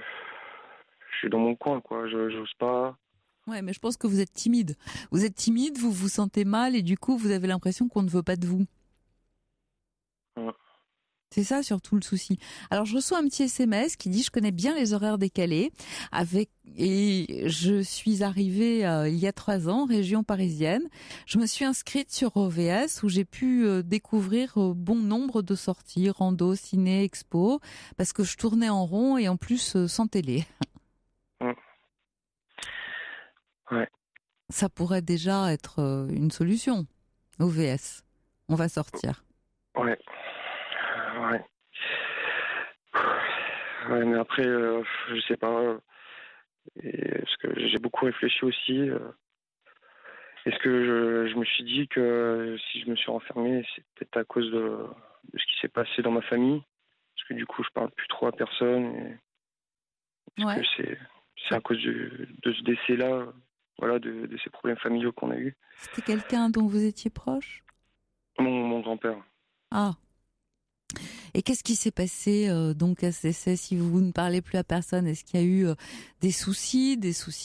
suis dans mon coin, quoi. J'ose pas. Ouais, mais je pense que vous êtes timide. Vous êtes timide, vous vous sentez mal, et du coup, vous avez l'impression qu'on ne veut pas de vous. Ouais. C'est ça surtout le souci. Alors je reçois un petit SMS qui dit: je connais bien les horaires décalés et je suis arrivée il y a 3 ans, région parisienne. Je me suis inscrite sur OVS où j'ai pu découvrir bon nombre de sorties, rando, ciné, expo, parce que je tournais en rond et en plus sans télé. Ouais. Ça pourrait déjà être une solution. OVS, on va sortir. Ouais. Ouais, mais après, je sais pas. Parce que j'ai beaucoup réfléchi aussi. Est-ce que je me suis dit que si je me suis renfermé, c'est peut-être à cause de ce qui s'est passé dans ma famille. Parce que du coup, je parle plus trop à personne. Est-ce que c'est à cause de ce décès-là, voilà, de ces problèmes familiaux qu'on a eus. C'était quelqu'un dont vous étiez proche? Mon grand-père. Ah. Et qu'est-ce qui s'est passé donc à ce décès, si vous ne parlez plus à personne? Est-ce qu'il y a eu des soucis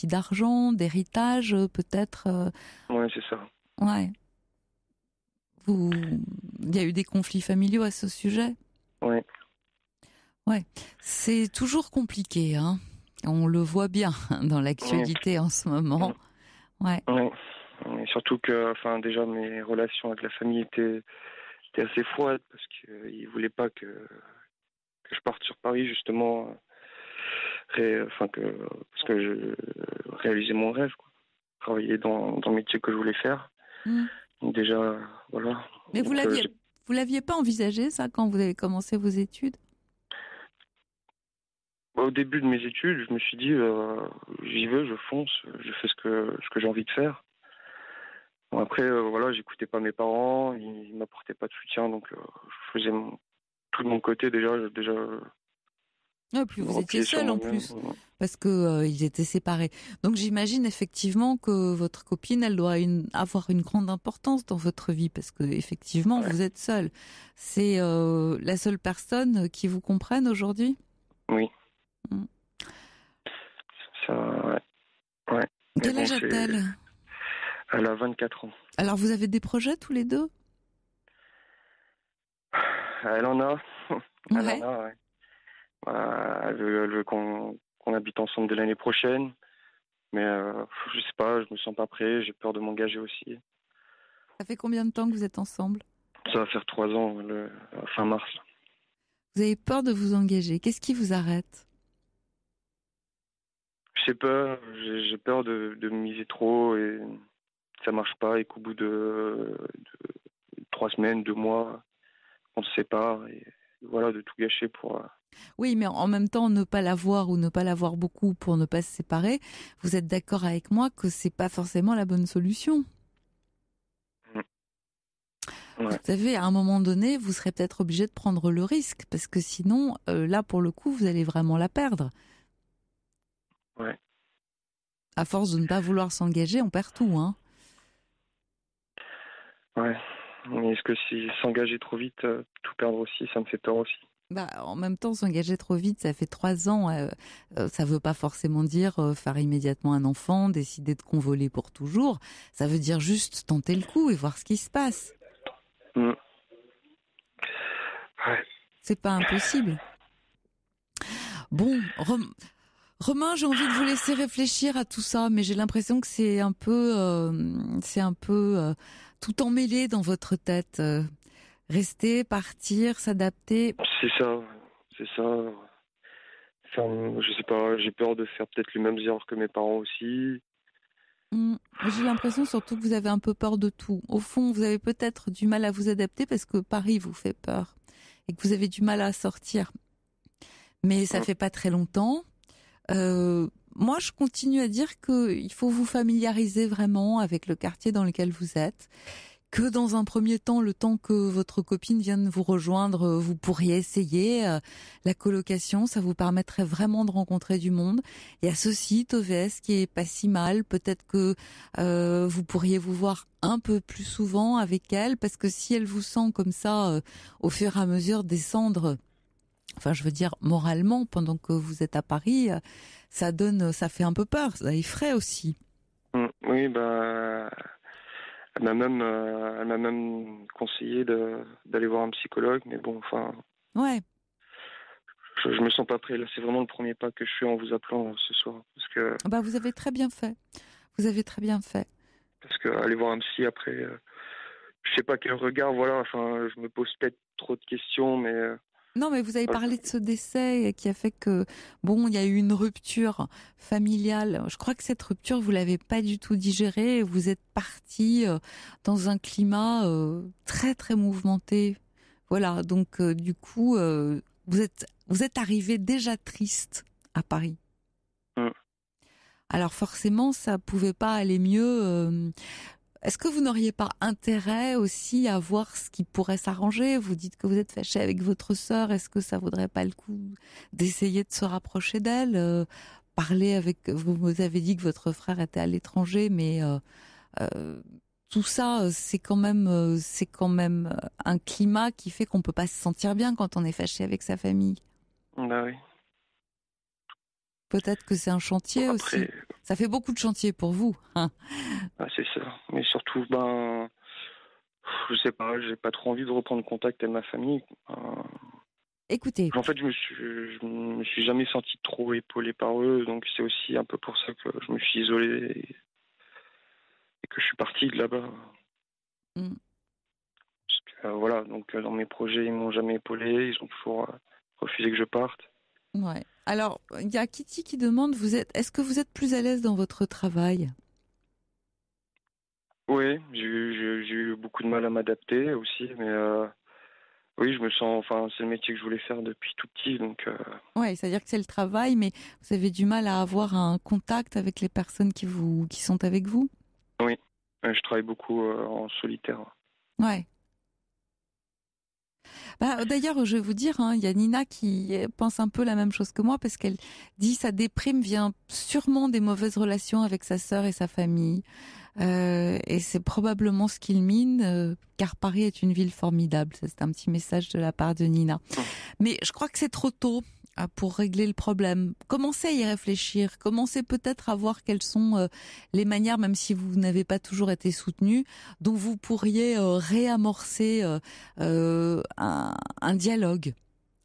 d'argent, d'héritage peut-être Ouais, c'est ça. Ouais. Il y a eu des conflits familiaux à ce sujet? Ouais. Ouais. C'est toujours compliqué, hein. On le voit bien dans l'actualité en ce moment. Ouais. Ouais. Et surtout que, déjà, mes relations avec la famille étaient c'était assez froide parce qu'il voulait pas que je parte sur Paris justement, parce que je réalisais mon rêve, quoi. Travailler dans le métier que je voulais faire. Mm. Donc déjà, voilà. Mais Donc, vous l'aviez pas envisagé, ça, quand vous avez commencé vos études? au début de mes études, je me suis dit, j'y vais, je fonce, je fais ce que j'ai envie de faire. Bon, après, voilà, j'écoutais pas mes parents, ils m'apportaient pas de soutien, donc je faisais tout de mon côté déjà. Et puis Je me vous étiez repliais sur seul en moi-même. plus, parce que ils étaient séparés. Donc j'imagine effectivement que votre copine, elle doit avoir une grande importance dans votre vie, parce que effectivement Ouais. vous êtes seul. C'est la seule personne qui vous comprenne aujourd'hui? Oui. Mm. Ça, ouais. Ouais. Mais Quel bon, âge a-t-elle? elle a 24 ans. Alors vous avez des projets tous les deux? Elle en a. Elle Ouais. en a, ouais. Elle veut qu'on habite ensemble dès l'année prochaine. Mais je sais pas, je me sens pas prêt, j'ai peur de m'engager aussi. Ça fait combien de temps que vous êtes ensemble? Ça va faire 3 ans, fin mars. Vous avez peur de vous engager. Qu'est-ce qui vous arrête? J'ai peur, j'ai peur de miser trop et ça marche pas et qu'au bout de 3 semaines, 2 mois, on se sépare et voilà, de tout gâcher pour... Oui, mais en même temps, ne pas l'avoir ou ne pas l'avoir beaucoup pour ne pas se séparer, vous êtes d'accord avec moi que c'est pas forcément la bonne solution. Ouais. Vous savez, à un moment donné, vous serez peut-être obligé de prendre le risque, parce que sinon, là, pour le coup, vous allez vraiment la perdre. Ouais. À force de ne pas vouloir s'engager, on perd tout, hein. Ouais. Mais est-ce que si s'engager trop vite, tout perdre aussi, ça me fait peur aussi. Bah, en même temps, s'engager trop vite, ça fait 3 ans. Ça veut pas forcément dire faire immédiatement un enfant, décider de convoler pour toujours. Ça veut dire juste tenter le coup et voir ce qui se passe. Ouais. C'est pas impossible. Bon, Romain, j'ai envie de vous laisser réfléchir à tout ça, mais j'ai l'impression que c'est un peu tout emmêlé dans votre tête. Rester, partir, s'adapter. C'est ça, c'est ça. Je sais pas, j'ai peur de faire peut-être les mêmes erreurs que mes parents aussi. J'ai l'impression surtout que vous avez un peu peur de tout. Au fond, vous avez peut-être du mal à vous adapter parce que Paris vous fait peur et que vous avez du mal à sortir. Mais ça fait pas très longtemps. Moi, je continue à dire qu'il faut vous familiariser vraiment avec le quartier dans lequel vous êtes. Que dans un premier temps, le temps que votre copine vienne vous rejoindre, vous pourriez essayer la colocation. Ça vous permettrait vraiment de rencontrer du monde. Il y a ce site OVS qui est pas si mal. Peut-être que vous pourriez vous voir un peu plus souvent avec elle, parce que si elle vous sent comme ça, au fur et à mesure descendre, enfin, je veux dire moralement, pendant que vous êtes à Paris, ça fait un peu peur. Ça effraie aussi. Oui, bah. Elle m'a même conseillé d'aller voir un psychologue, mais bon, enfin, Ouais. je me sens pas prêt. Là, c'est vraiment le premier pas que je fais en vous appelant ce soir, parce que Bah, vous avez très bien fait. Vous avez très bien fait. aller voir un psy après, je sais pas quel regard. Voilà, enfin, je me pose peut-être trop de questions, mais Non, mais vous avez parlé de ce décès qui a fait que, bon, il y a eu une rupture familiale. Je crois que cette rupture, vous l'avez pas du tout digérée. Vous êtes parti dans un climat très, très mouvementé. Voilà, donc du coup, vous êtes arrivé déjà triste à Paris. Alors forcément, ça pouvait pas aller mieux. Est-ce que vous n'auriez pas intérêt aussi à voir ce qui pourrait s'arranger? Vous dites que vous êtes fâché avec votre sœur. Est-ce que ça vaudrait pas le coup d'essayer de se rapprocher d'elle, parler avec... Vous avez dit que votre frère était à l'étranger, mais tout ça, c'est quand même un climat qui fait qu'on peut pas se sentir bien quand on est fâché avec sa famille. bah oui. Peut-être que c'est un chantier Après, aussi. Ça fait beaucoup de chantiers pour vous, hein. c'est ça. Mais surtout, ben, je sais pas, j'ai pas trop envie de reprendre contact avec ma famille. Écoutez. En fait, je me suis jamais senti trop épaulé par eux, donc c'est aussi un peu pour ça que je me suis isolé et que je suis parti de là-bas. Parce que Voilà, donc dans mes projets, ils m'ont jamais épaulé, ils ont toujours refusé que je parte. Ouais. Alors, il y a Kitty qui demande, est-ce que vous êtes plus à l'aise dans votre travail ? Oui, j'ai eu beaucoup de mal à m'adapter aussi, mais oui, je me sens, enfin, c'est le métier que je voulais faire depuis tout petit, donc. Ouais, c'est-à-dire que c'est le travail, mais vous avez du mal à avoir un contact avec les personnes qui sont avec vous ? Oui, je travaille beaucoup en solitaire. Ouais. Bah, d'ailleurs, je vais vous dire, il y a Nina qui pense un peu la même chose que moi parce qu'elle dit sa déprime vient sûrement des mauvaises relations avec sa sœur et sa famille. Et c'est probablement ce qu'il mine, car Paris est une ville formidable. Ça, c'est un petit message de la part de Nina. Mais je crois que c'est trop tôt pour régler le problème. Commencez à y réfléchir. Commencez peut-être à voir quelles sont les manières, même si vous n'avez pas toujours été soutenu, dont vous pourriez réamorcer un dialogue.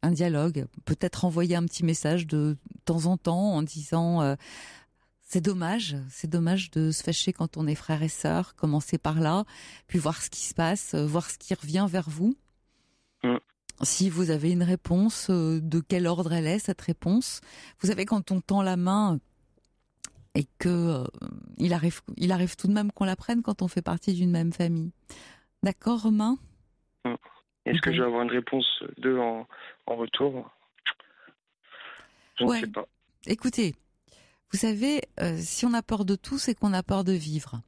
Un dialogue. Peut-être envoyer un petit message de temps en temps en disant... c'est dommage de se fâcher quand on est frères et sœurs. Commencez par là, puis voir ce qui se passe, voir ce qui revient vers vous. Si vous avez une réponse, de quel ordre elle est cette réponse ? Vous savez, quand on tend la main et que il arrive tout de même qu'on la prenne quand on fait partie d'une même famille. D'accord, Romain ? Est-ce que je vais avoir une réponse d'eux en retour ? Je ne sais pas. Écoutez. Vous savez, si on a peur de tout, c'est qu'on a peur de vivre.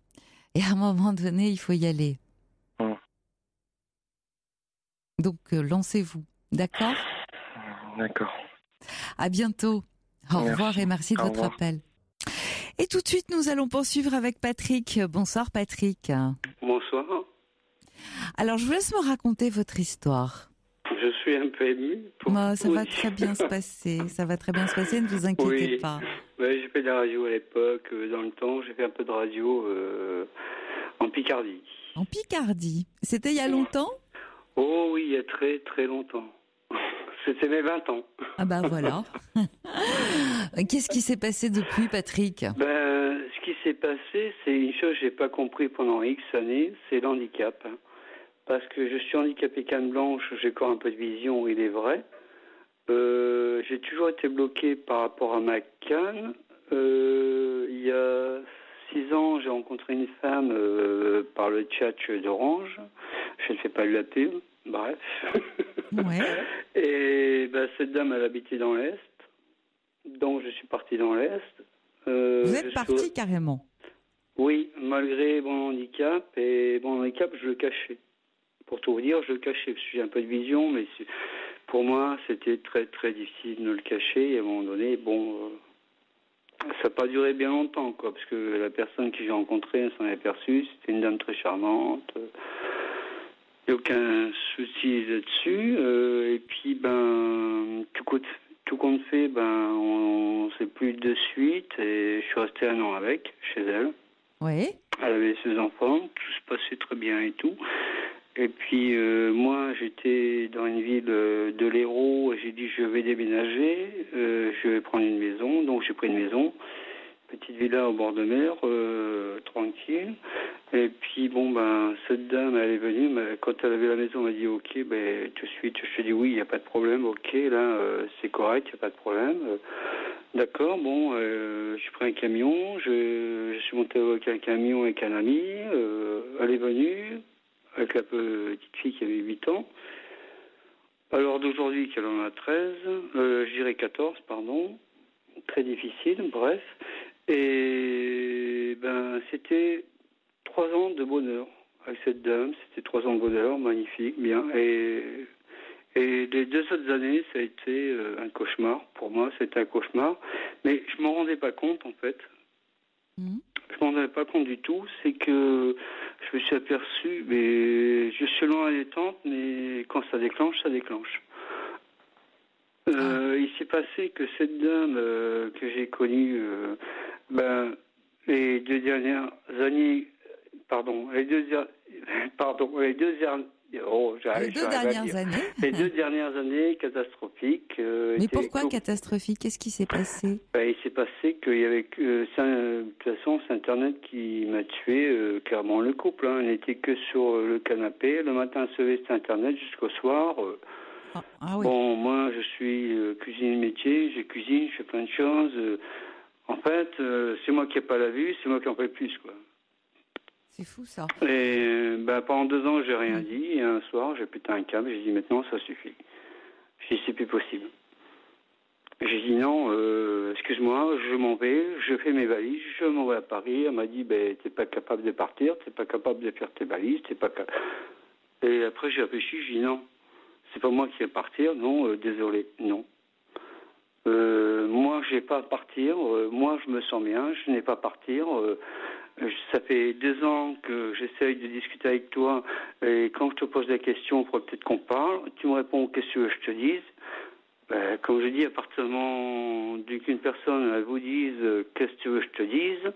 Et à un moment donné, il faut y aller. Donc, lancez-vous. D'accord ? D'accord. À bientôt. Au revoir et merci de votre appel. Et tout de suite, nous allons poursuivre avec Patrick. Bonsoir, Patrick. Bonsoir. Alors, je vous laisse me raconter votre histoire. Je suis un peu ému. Ça va très bien se passer. Ça va très bien se passer, ne vous inquiétez pas. Ouais, j'ai fait de la radio à l'époque. Dans le temps, j'ai fait un peu de radio en Picardie. En Picardie ? C'était il y a longtemps ? Oh oui, il y a très très longtemps. C'était mes 20 ans. Ah bah voilà. Qu'est-ce qui s'est passé depuis, Patrick ? Ce qui s'est passé, c'est une chose que j'ai pas compris pendant X années, c'est l'handicap. Parce que je suis handicapé canne blanche, j'ai encore un peu de vision, il est vrai. J'ai toujours été bloqué par rapport à ma canne. Il y a 6 ans, j'ai rencontré une femme par le chat d'Orange. Je ne fais pas de la pub, bref. Ouais. Et cette dame, elle habitait dans l'Est. Donc je suis parti dans l'Est. Vous êtes parti carrément ? Oui, malgré mon handicap. Et mon handicap, je le cachais. Pour tout vous dire, je le cachais. J'ai un peu de vision, mais pour moi, c'était très très difficile de le cacher. Et à un moment donné, ça n'a pas duré bien longtemps, quoi, parce que la personne que j'ai rencontrée, elle s'en est aperçue. C'était une dame très charmante. Il n'y a aucun souci là-dessus. Et puis, tout compte fait, on ne sait plus de suite. Et je suis resté 1 an avec, chez elle. Oui. Elle avait ses enfants, tout se passait très bien et tout. Et puis, moi, j'étais dans une ville de l'Hérault et j'ai dit je vais déménager, je vais prendre une maison. Donc, j'ai pris une maison, petite villa au bord de mer, tranquille. Et puis, cette dame, elle est venue, quand elle avait la maison, elle m'a dit ok, tout de suite, je te dis oui, il n'y a pas de problème, ok, là, c'est correct, il n'y a pas de problème. D'accord, j'ai pris un camion, je suis monté avec un camion avec un ami, elle est venue, avec la petite fille qui avait 8 ans. Alors d'aujourd'hui qu'elle en a 13, je dirais 14, pardon, très difficile, bref. Et c'était 3 ans de bonheur avec cette dame, c'était 3 ans de bonheur, magnifique, bien. Et les 2 autres années, ça a été un cauchemar, pour moi, c'était un cauchemar. Mais je m'en rendais pas compte, en fait. Je m'en rendais pas compte du tout, c'est que je me suis aperçu, mais je suis loin à détente, mais quand ça déclenche, ça déclenche. Il s'est passé que cette dame que j'ai connue, les 2 dernières années, les deux dernières années catastrophiques. Mais pourquoi catastrophique ? Qu'est-ce qui s'est passé ? Il s'est passé qu'il y avait de toute façon, c'est Internet qui m'a tué carrément le couple. Hein. On n'était que sur le canapé. Le matin, se lever, c'était Internet jusqu'au soir. Oui. Bon, moi, je suis cuisinier de métier. Je cuisine, je fais plein de choses. En fait, c'est moi qui n'ai pas la vue, c'est moi qui en fais plus, quoi. C'est fou, ça. Et pendant 2 ans, j'ai rien dit. Et un soir, j'ai pété un câble. J'ai dit, maintenant, ça suffit. J'ai dit, c'est plus possible. J'ai dit, non, excuse-moi, je m'en vais, je fais mes valises, je m'en vais à Paris. Elle m'a dit, t'es pas capable de partir, t'es pas capable de faire tes valises, t'es pas capable. Et après, j'ai réfléchi, j'ai dit, non, c'est pas moi qui vais partir, non, désolé, non. Moi, j'ai pas à partir, moi, je me sens bien, je n'ai pas à partir. Ça fait 2 ans que j'essaye de discuter avec toi, et quand je te pose la question, il faudrait peut-être qu'on parle. Tu me réponds, qu'est-ce que tu veux que je te dise? Comme je dis, à partir du moment qu'une personne elle vous dise qu'est-ce que tu veux que je te dise,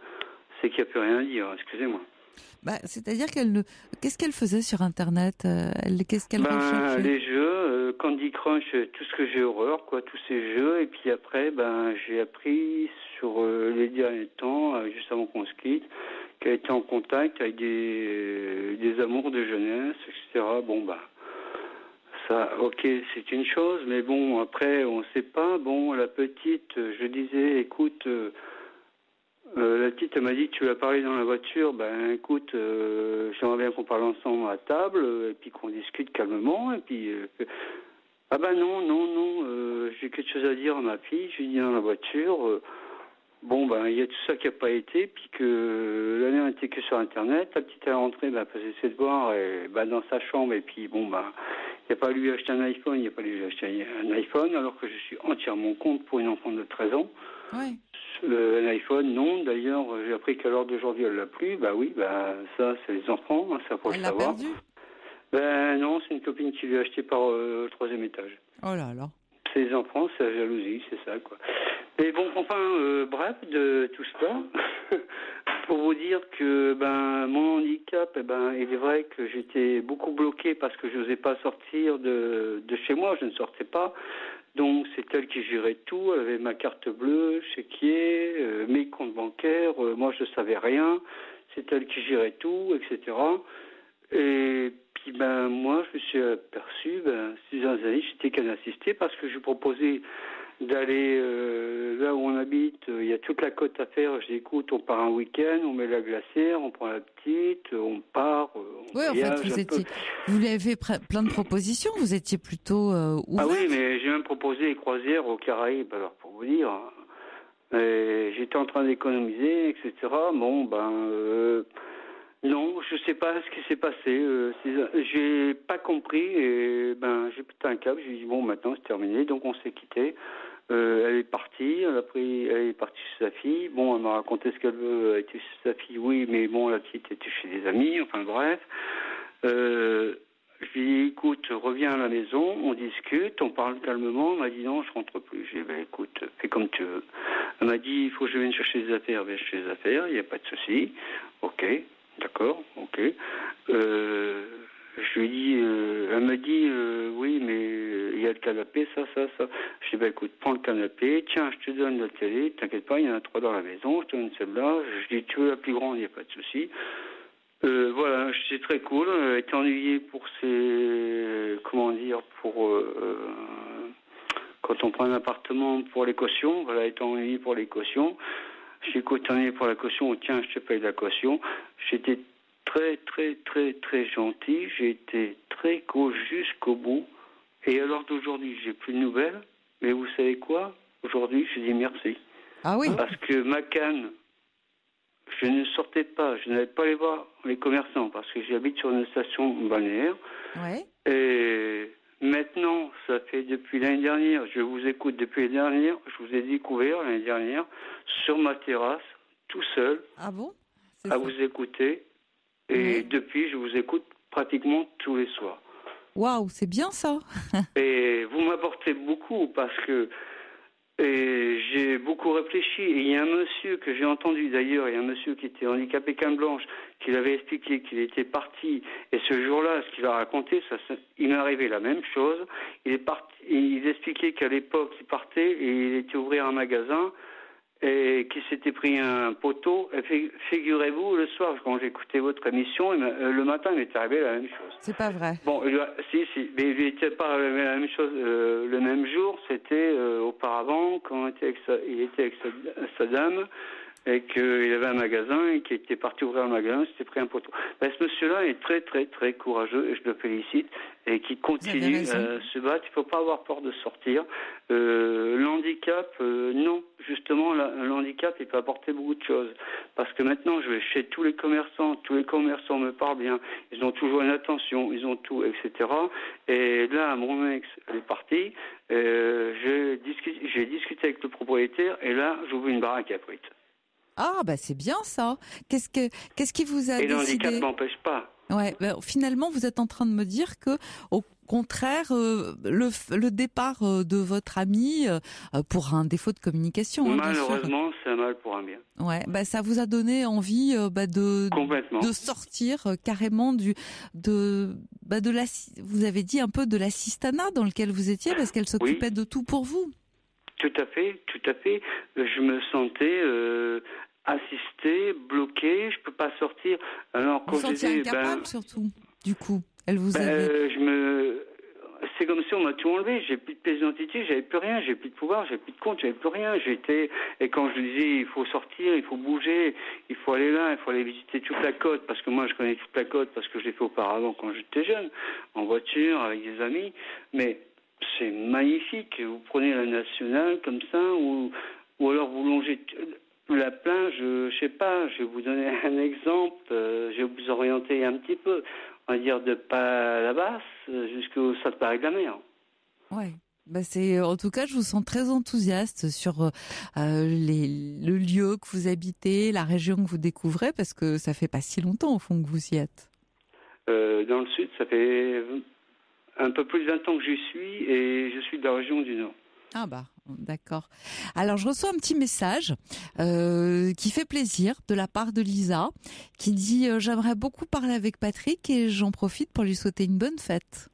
c'est qu'il n'y a plus rien à dire, excusez-moi. C'est-à-dire qu'est-ce qu'elle faisait sur Internet? Qu'est-ce qu'elle recherchait? Les jeux, Candy Crush, tout ce que j'ai horreur, quoi, tous ces jeux. Et puis après, j'ai appris sur les derniers temps, juste avant qu'on se quitte, qu'elle était en contact avec des amours de jeunesse, etc. Ça, ok, c'est une chose, mais bon, après, on ne sait pas. Bon, la petite, je disais, écoute, la petite, elle m'a dit, tu vas parler dans la voiture. Écoute, j'aimerais bien qu'on parle ensemble à table, et puis qu'on discute calmement, et puis... non, j'ai quelque chose à dire à ma fille, je lui dis dans la voiture... il y a tout ça qui n'a pas été, puis que l'année on n'était que sur Internet. La petite est rentrée, faisait ses devoirs dans sa chambre, et puis il n'y a pas lui acheter un iPhone, il n'y a pas lui acheter un iPhone, alors que je suis entièrement contre pour une enfant de 13 ans. Ouais. Un iPhone, non. D'ailleurs, j'ai appris qu'à l'heure d'aujourd'hui, elle l'a plus. Ça, c'est les enfants, hein, ça faut le savoir. Elle l'a perdu? Non, c'est une copine qui lui a acheté par le 3e étage. Oh là là. C'est les enfants, c'est la jalousie, c'est ça, quoi. Et bon, bref, de tout cela, pour vous dire que mon handicap, il est vrai que j'étais beaucoup bloqué parce que je n'osais pas sortir de chez moi, je ne sortais pas. Donc c'est elle qui gérait tout, elle avait ma carte bleue, chéquier, mes comptes bancaires, moi je ne savais rien, c'est elle qui gérait tout, etc. Et puis moi je me suis aperçu, ces dernières années, j'étais qu'un assisté parce que je proposais d'aller là où on habite, il y a toute la côte à faire. Je dis, écoute, on part un week-end, on met la glacière, on prend la petite, on part. Oui, en fait, vous lui avez fait plein de propositions, vous étiez plutôt ouvert. Ah oui, mais j'ai même proposé les croisières aux Caraïbes, alors pour vous dire. J'étais en train d'économiser, etc. Non, je sais pas ce qui s'est passé. J'ai pas compris et j'ai pété un câble. J'ai dit maintenant c'est terminé, donc on s'est quitté. Elle est partie, elle est partie chez sa fille. Elle m'a raconté ce qu'elle veut. Elle était chez sa fille, oui, mais la petite était chez des amis. Enfin bref. Je lui ai dit, écoute, reviens à la maison, on discute, on parle calmement. Elle m'a dit, non, je rentre plus. J'ai dit, écoute, fais comme tu veux. Elle m'a dit, il faut que je vienne chercher des affaires. Viens chercher des affaires, il n'y a pas de souci. Ok, d'accord, ok. Je lui ai dit, elle m'a dit, oui, mais il y a le canapé, ça. Je lui ai dit, écoute, prends le canapé, tiens, je te donne la télé, t'inquiète pas, il y en a 3 dans la maison, je te donne celle-là. Je lui ai dit, tu veux la plus grande, il n'y a pas de souci. C'est très cool. Elle était ennuyée pour quand on prend un appartement pour les cautions. Voilà, elle était ennuyée pour les cautions. J'ai écoute, ennuyée pour la caution, tiens, je te paye la caution. J'étais très, très, très, très gentil. J'ai été très cool jusqu'au bout. Et alors d'aujourd'hui, j'ai plus de nouvelles. Mais vous savez quoi? Aujourd'hui, je dis merci. Ah oui. Parce que ma canne, je ne sortais pas, je n'allais pas aller voir les commerçants parce que j'habite sur une station balnéaire. Ouais. Et maintenant, ça fait depuis l'année dernière, je vous écoute depuis l'année dernière, je vous ai découvert l'année dernière sur ma terrasse, tout seul, ah bon vous écouter. Et depuis, je vous écoute pratiquement tous les soirs. Waouh, c'est bien ça. Et vous m'apportez beaucoup parce que j'ai beaucoup réfléchi. Et il y a un monsieur que j'ai entendu d'ailleurs, il y a un monsieur qui était handicapé canne blanche, qui l'avait expliqué qu'il était parti. Et ce jour-là, ce qu'il a raconté, il m'est arrivé la même chose. Il est parti, il expliquait qu'à l'époque, il partait et il était ouvrir un magasin. et qui s'était pris un poteau. Et figurez-vous, le soir, quand j'écoutais votre émission, le matin, il m'est arrivé la même chose. C'est pas vrai. Bon, si, mais il n'était pas arrivé la même chose le même jour. C'était auparavant, quand il était avec sa dame, et qu'il avait un magasin, et qu'il était parti ouvrir le magasin, s'était pris un poteau. Ben, ce monsieur-là est très, très, très courageux, et je le félicite, et qui continue se battre. Il ne faut pas avoir peur de sortir. L'handicap, non. Justement, l'handicap, il peut apporter beaucoup de choses. Parce que maintenant, je vais chez tous les commerçants me parlent bien. Ils ont toujours une attention, ils ont tout, etc. Et là, mon ex, elle est partie. J'ai discuté avec le propriétaire, et là, j'ouvre une baraque à frites. Ah, bah c'est bien ça. Qu'est-ce qui vous a décidé ? Et le handicap m'empêche pas. Ouais, bah, finalement, vous êtes en train de me dire que, au contraire, le départ de votre ami pour un défaut de communication. Malheureusement, c'est un mal pour un bien. Ouais, bah ça vous a donné envie de sortir carrément vous avez dit un peu de l'assistanat dans lequel vous étiez parce qu'elle s'occupait de tout pour vous. Tout à fait. Je me sentais assisté, bloqué, je peux pas sortir. Alors quand vous sentiez incapable surtout. Du coup, elle vous avait. C'est comme si on m'a tout enlevé. J'ai plus de pièce d'identité, j'avais plus rien, j'ai plus de pouvoir, j'avais plus de compte, j'avais plus rien. Et quand je disais il faut sortir, il faut bouger, il faut aller là, il faut aller visiter toute la côte parce que moi je connais toute la côte parce que je l'ai fait auparavant quand j'étais jeune, en voiture avec des amis, mais c'est magnifique. Vous prenez la nationale comme ça, ou alors vous longez la plage. Je sais pas. Je vais vous donner un exemple. Je vais vous orienter un petit peu. On va dire de Pas-la-Basse jusqu'au Sainte-Marie de la Mer. Ouais. Bah en tout cas, je vous sens très enthousiaste sur le lieu que vous habitez, la région que vous découvrez, parce que ça fait pas si longtemps au fond que vous y êtes. Dans le sud, ça fait un peu plus de 20 ans que j'y suis et je suis de la région du Nord. Ah bah, d'accord. Alors, je reçois un petit message qui fait plaisir de la part de Lisa, qui dit « J'aimerais beaucoup parler avec Patrick et j'en profite pour lui souhaiter une bonne fête. »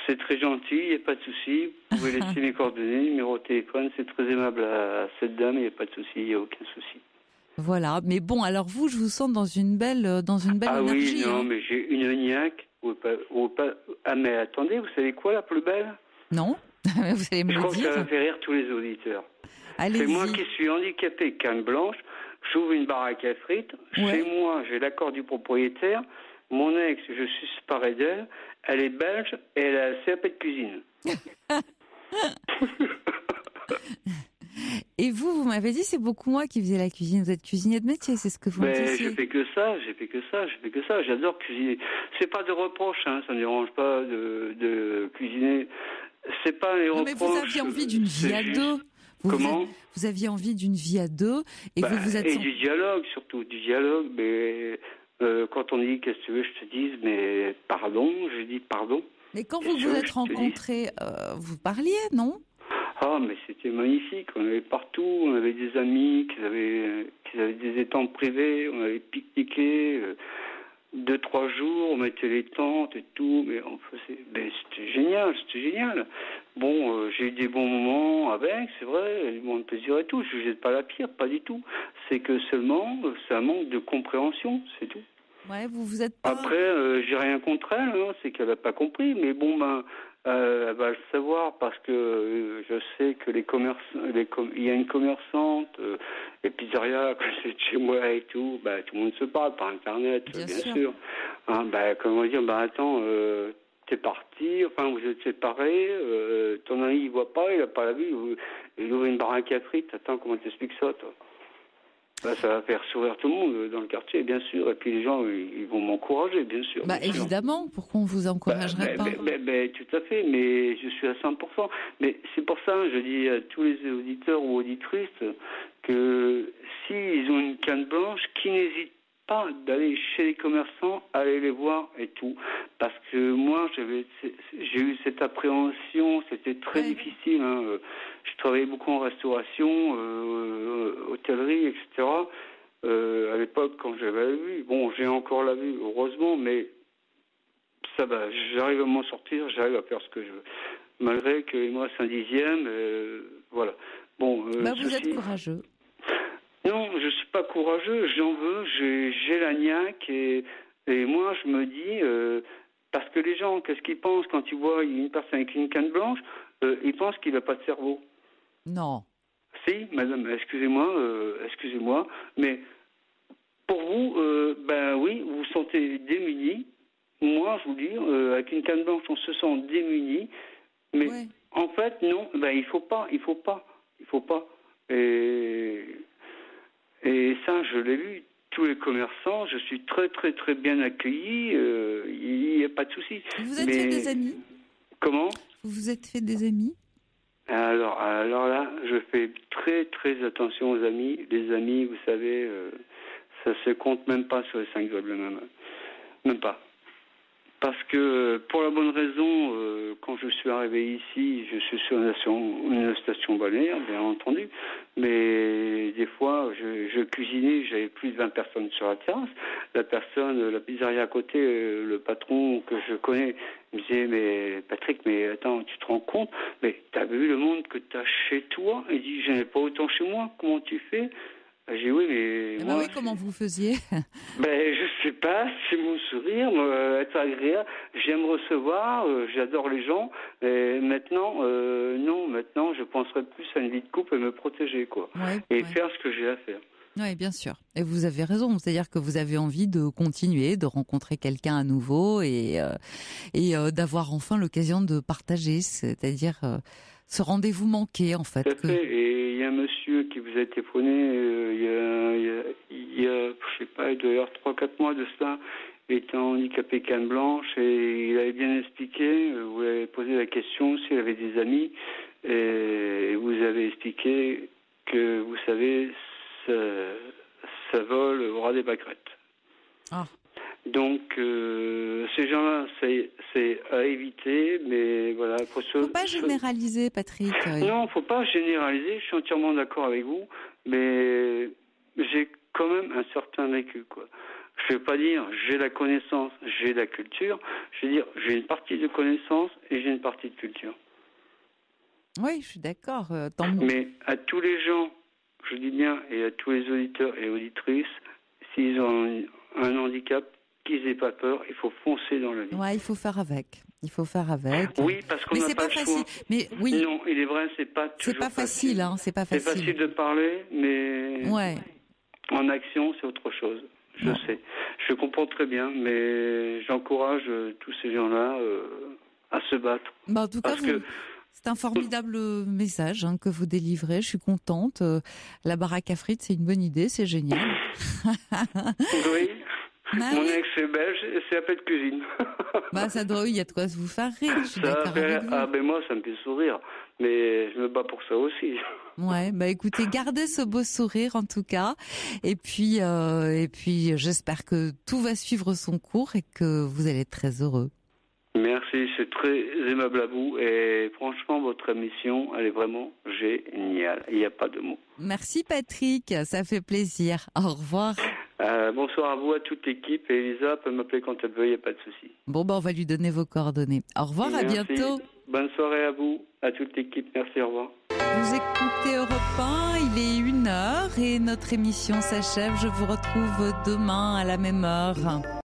C'est très gentil, il n'y a pas de souci. Vous pouvez laisser mes coordonnées, numéro de téléphone. C'est très aimable à cette dame, il n'y a pas de souci, il n'y a aucun souci. Voilà, mais bon, alors vous, je vous sens dans une belle énergie. Ah oui, non, mais j'ai une niaque. Ah mais attendez, vous savez quoi la plus belle ? Non, vous allez me le dire. Je crois que ça va faire rire tous les auditeurs. Allez-y. C'est moi qui suis handicapé, canne blanche. J'ouvre une baraque à frites. Ouais. Chez moi, j'ai l'accord du propriétaire. Mon ex, je suis séparé d'elle. Elle est belge et elle a un CAP de cuisine. Et vous m'avez dit, c'est beaucoup moi qui faisais la cuisine. Vous êtes cuisinier de métier, c'est ce que vous me disiez. Je fais que ça. J'adore cuisiner. C'est pas de reproche, hein. Ça ne me dérange pas de cuisiner. C'est pas les reproches. Mais vous aviez envie d'une vie à deux. Vous aviez envie d'une vie à deux et vous êtes. Et du dialogue surtout, du dialogue. Mais quand on dit qu'est-ce que tu veux, je te dise, mais pardon, je dis pardon. Mais quand vous vous êtes rencontrés, vous parliez, non? Ah, mais c'était magnifique. On avait partout. On avait des amis qui avaient des étangs privés. On avait pique-niqué 2-3 jours. On mettait les tentes et tout. Mais c'était génial. Bon, j'ai eu des bons moments avec, c'est vrai, du bon plaisir et tout. Je ne jette pas la pierre, pas du tout. C'est que seulement, c'est un manque de compréhension, c'est tout. Ouais, vous êtes pas... Après, j'ai rien contre elle, hein, c'est qu'elle n'a pas compris. Mais bon, elle va le savoir parce que je sais que il y a une commerçante, les pizzerias, quand c'est de chez moi et tout, tout le monde se parle par Internet, bien sûr. Hein, comment dire, attends, t'es parti, enfin vous êtes séparés, ton ami il voit pas, il a pas la vue, il ouvre une baraque à frites, attends, comment t'expliques ça, toi? Ça va faire sourire tout le monde dans le quartier, bien sûr. Et puis les gens, ils vont m'encourager, bien sûr. Évidemment, pourquoi on vous encouragerait pas? Tout à fait, mais je suis à 100%. Mais c'est pour ça, je dis à tous les auditeurs ou auditrices que s'ils ont une canne blanche, qu'ils n'hésitent pas d'aller chez les commerçants, aller les voir et tout. Parce que moi, j'ai eu cette appréhension, c'était très difficile. Hein. Je travaillais beaucoup en restauration, hôtellerie, etc. À l'époque, quand j'avais la vue, bon, j'ai encore la vue, heureusement, mais ça va, j'arrive à m'en sortir, j'arrive à faire ce que je veux. Malgré que moi, c'est un dixième, voilà. Bon, vous êtes courageux. je suis pas courageux, j'en veux, j'ai la niaque et moi je me dis parce que les gens, qu'est-ce qu'ils pensent quand ils voient une personne avec une canne blanche, ils pensent qu'il n'a pas de cerveau. Non. Si, madame, excusez-moi, mais pour vous, ben oui, vous vous sentez démunis. Moi, je vous dis, avec une canne blanche, on se sent démunis. Mais Ouais. en fait, non, ben il faut pas. Et ça, je l'ai vu. Tous les commerçants, je suis très très très bien accueilli. Il n'y a pas de souci. Vous vous êtes fait des amis? Comment? Vous vous êtes fait des amis? Alors là, je fais très très attention aux amis. Les amis, vous savez, ça se compte même pas sur les 5 doigts de la main. Même pas. Parce que, pour la bonne raison, quand je suis arrivé ici, je suis sur une station balnéaire, bien entendu, mais des fois, je cuisinais, j'avais plus de 20 personnes sur la terrasse. La pizzeria à côté, le patron que je connais, me disait, mais Patrick, mais attends, tu te rends compte, mais t'as vu le monde que t'as chez toi? Il dit, j'en ai pas autant chez moi, comment tu fais? J'ai dit, oui, mais moi, oui, comment vous faisiez? Je sais pas, c'est mon sourire, être agréable. J'aime recevoir, j'adore les gens. Et maintenant, non, maintenant, je penserais plus à une vie de couple et me protéger, quoi. Ouais. Faire ce que j'ai à faire. Oui, bien sûr. Et vous avez raison. C'est-à-dire que vous avez envie de continuer, de rencontrer quelqu'un à nouveau et d'avoir enfin l'occasion de partager, c'est-à-dire ce rendez-vous manqué, en fait. Tout à fait. Et il y a un monsieur qui vous a téléphoné il y a, je sais pas, il doit y avoir 3-4 mois de cela, étant handicapé canne blanche, et il avait bien expliqué, vous avez posé la question s'il avait des amis, et vous avez expliqué que, vous savez, ça vole au ras des pâquerettes. Ah. Donc, ces gens-là, c'est à éviter, mais voilà. Faut pas généraliser, Patrick. Non, faut pas généraliser, je suis entièrement d'accord avec vous, mais j'ai quand même un certain vécu, quoi. Je ne vais pas dire j'ai la connaissance, j'ai la culture, je vais dire j'ai une partie de connaissance et j'ai une partie de culture. Oui, je suis d'accord. Mais à tous les gens, je dis bien, et à tous les auditeurs et auditrices, s'ils ont un handicap, qu'ils n'aient pas peur, il faut foncer dans la vie. Ouais, il faut faire avec. Oui, parce qu'on n'a pas le choix. Mais oui. Non, il est vrai, c'est pas toujours c'est pas facile. Hein, c'est pas facile. C'est facile de parler, mais ouais. En action, c'est autre chose. Je sais. Je comprends très bien, mais j'encourage tous ces gens-là à se battre. En tout cas, c'est un formidable message que vous délivrez. Je suis contente. La baraque à frites, c'est une bonne idée, c'est génial. Oui. Mon ex est belge et c'est appelé de cuisine. Ça doit, il y a de quoi vous faire rire. Je suis d'accord avec vous. Moi, ça me fait sourire. Mais je me bats pour ça aussi. Ouais, écoutez, gardez ce beau sourire en tout cas. Et puis j'espère que tout va suivre son cours et que vous allez être très heureux. Merci, c'est très aimable à vous. Et franchement, votre émission, elle est vraiment géniale. Il n'y a pas de mots. Merci Patrick, ça fait plaisir. Au revoir. Bonsoir à vous, à toute l'équipe. Et Elisa peut m'appeler quand elle veut, il n'y a pas de souci. Bon, on va lui donner vos coordonnées. Au revoir, merci. À bientôt. Bonne soirée à vous, à toute l'équipe. Merci, au revoir. Vous écoutez Europe 1, il est 1h et notre émission s'achève. Je vous retrouve demain à la même heure.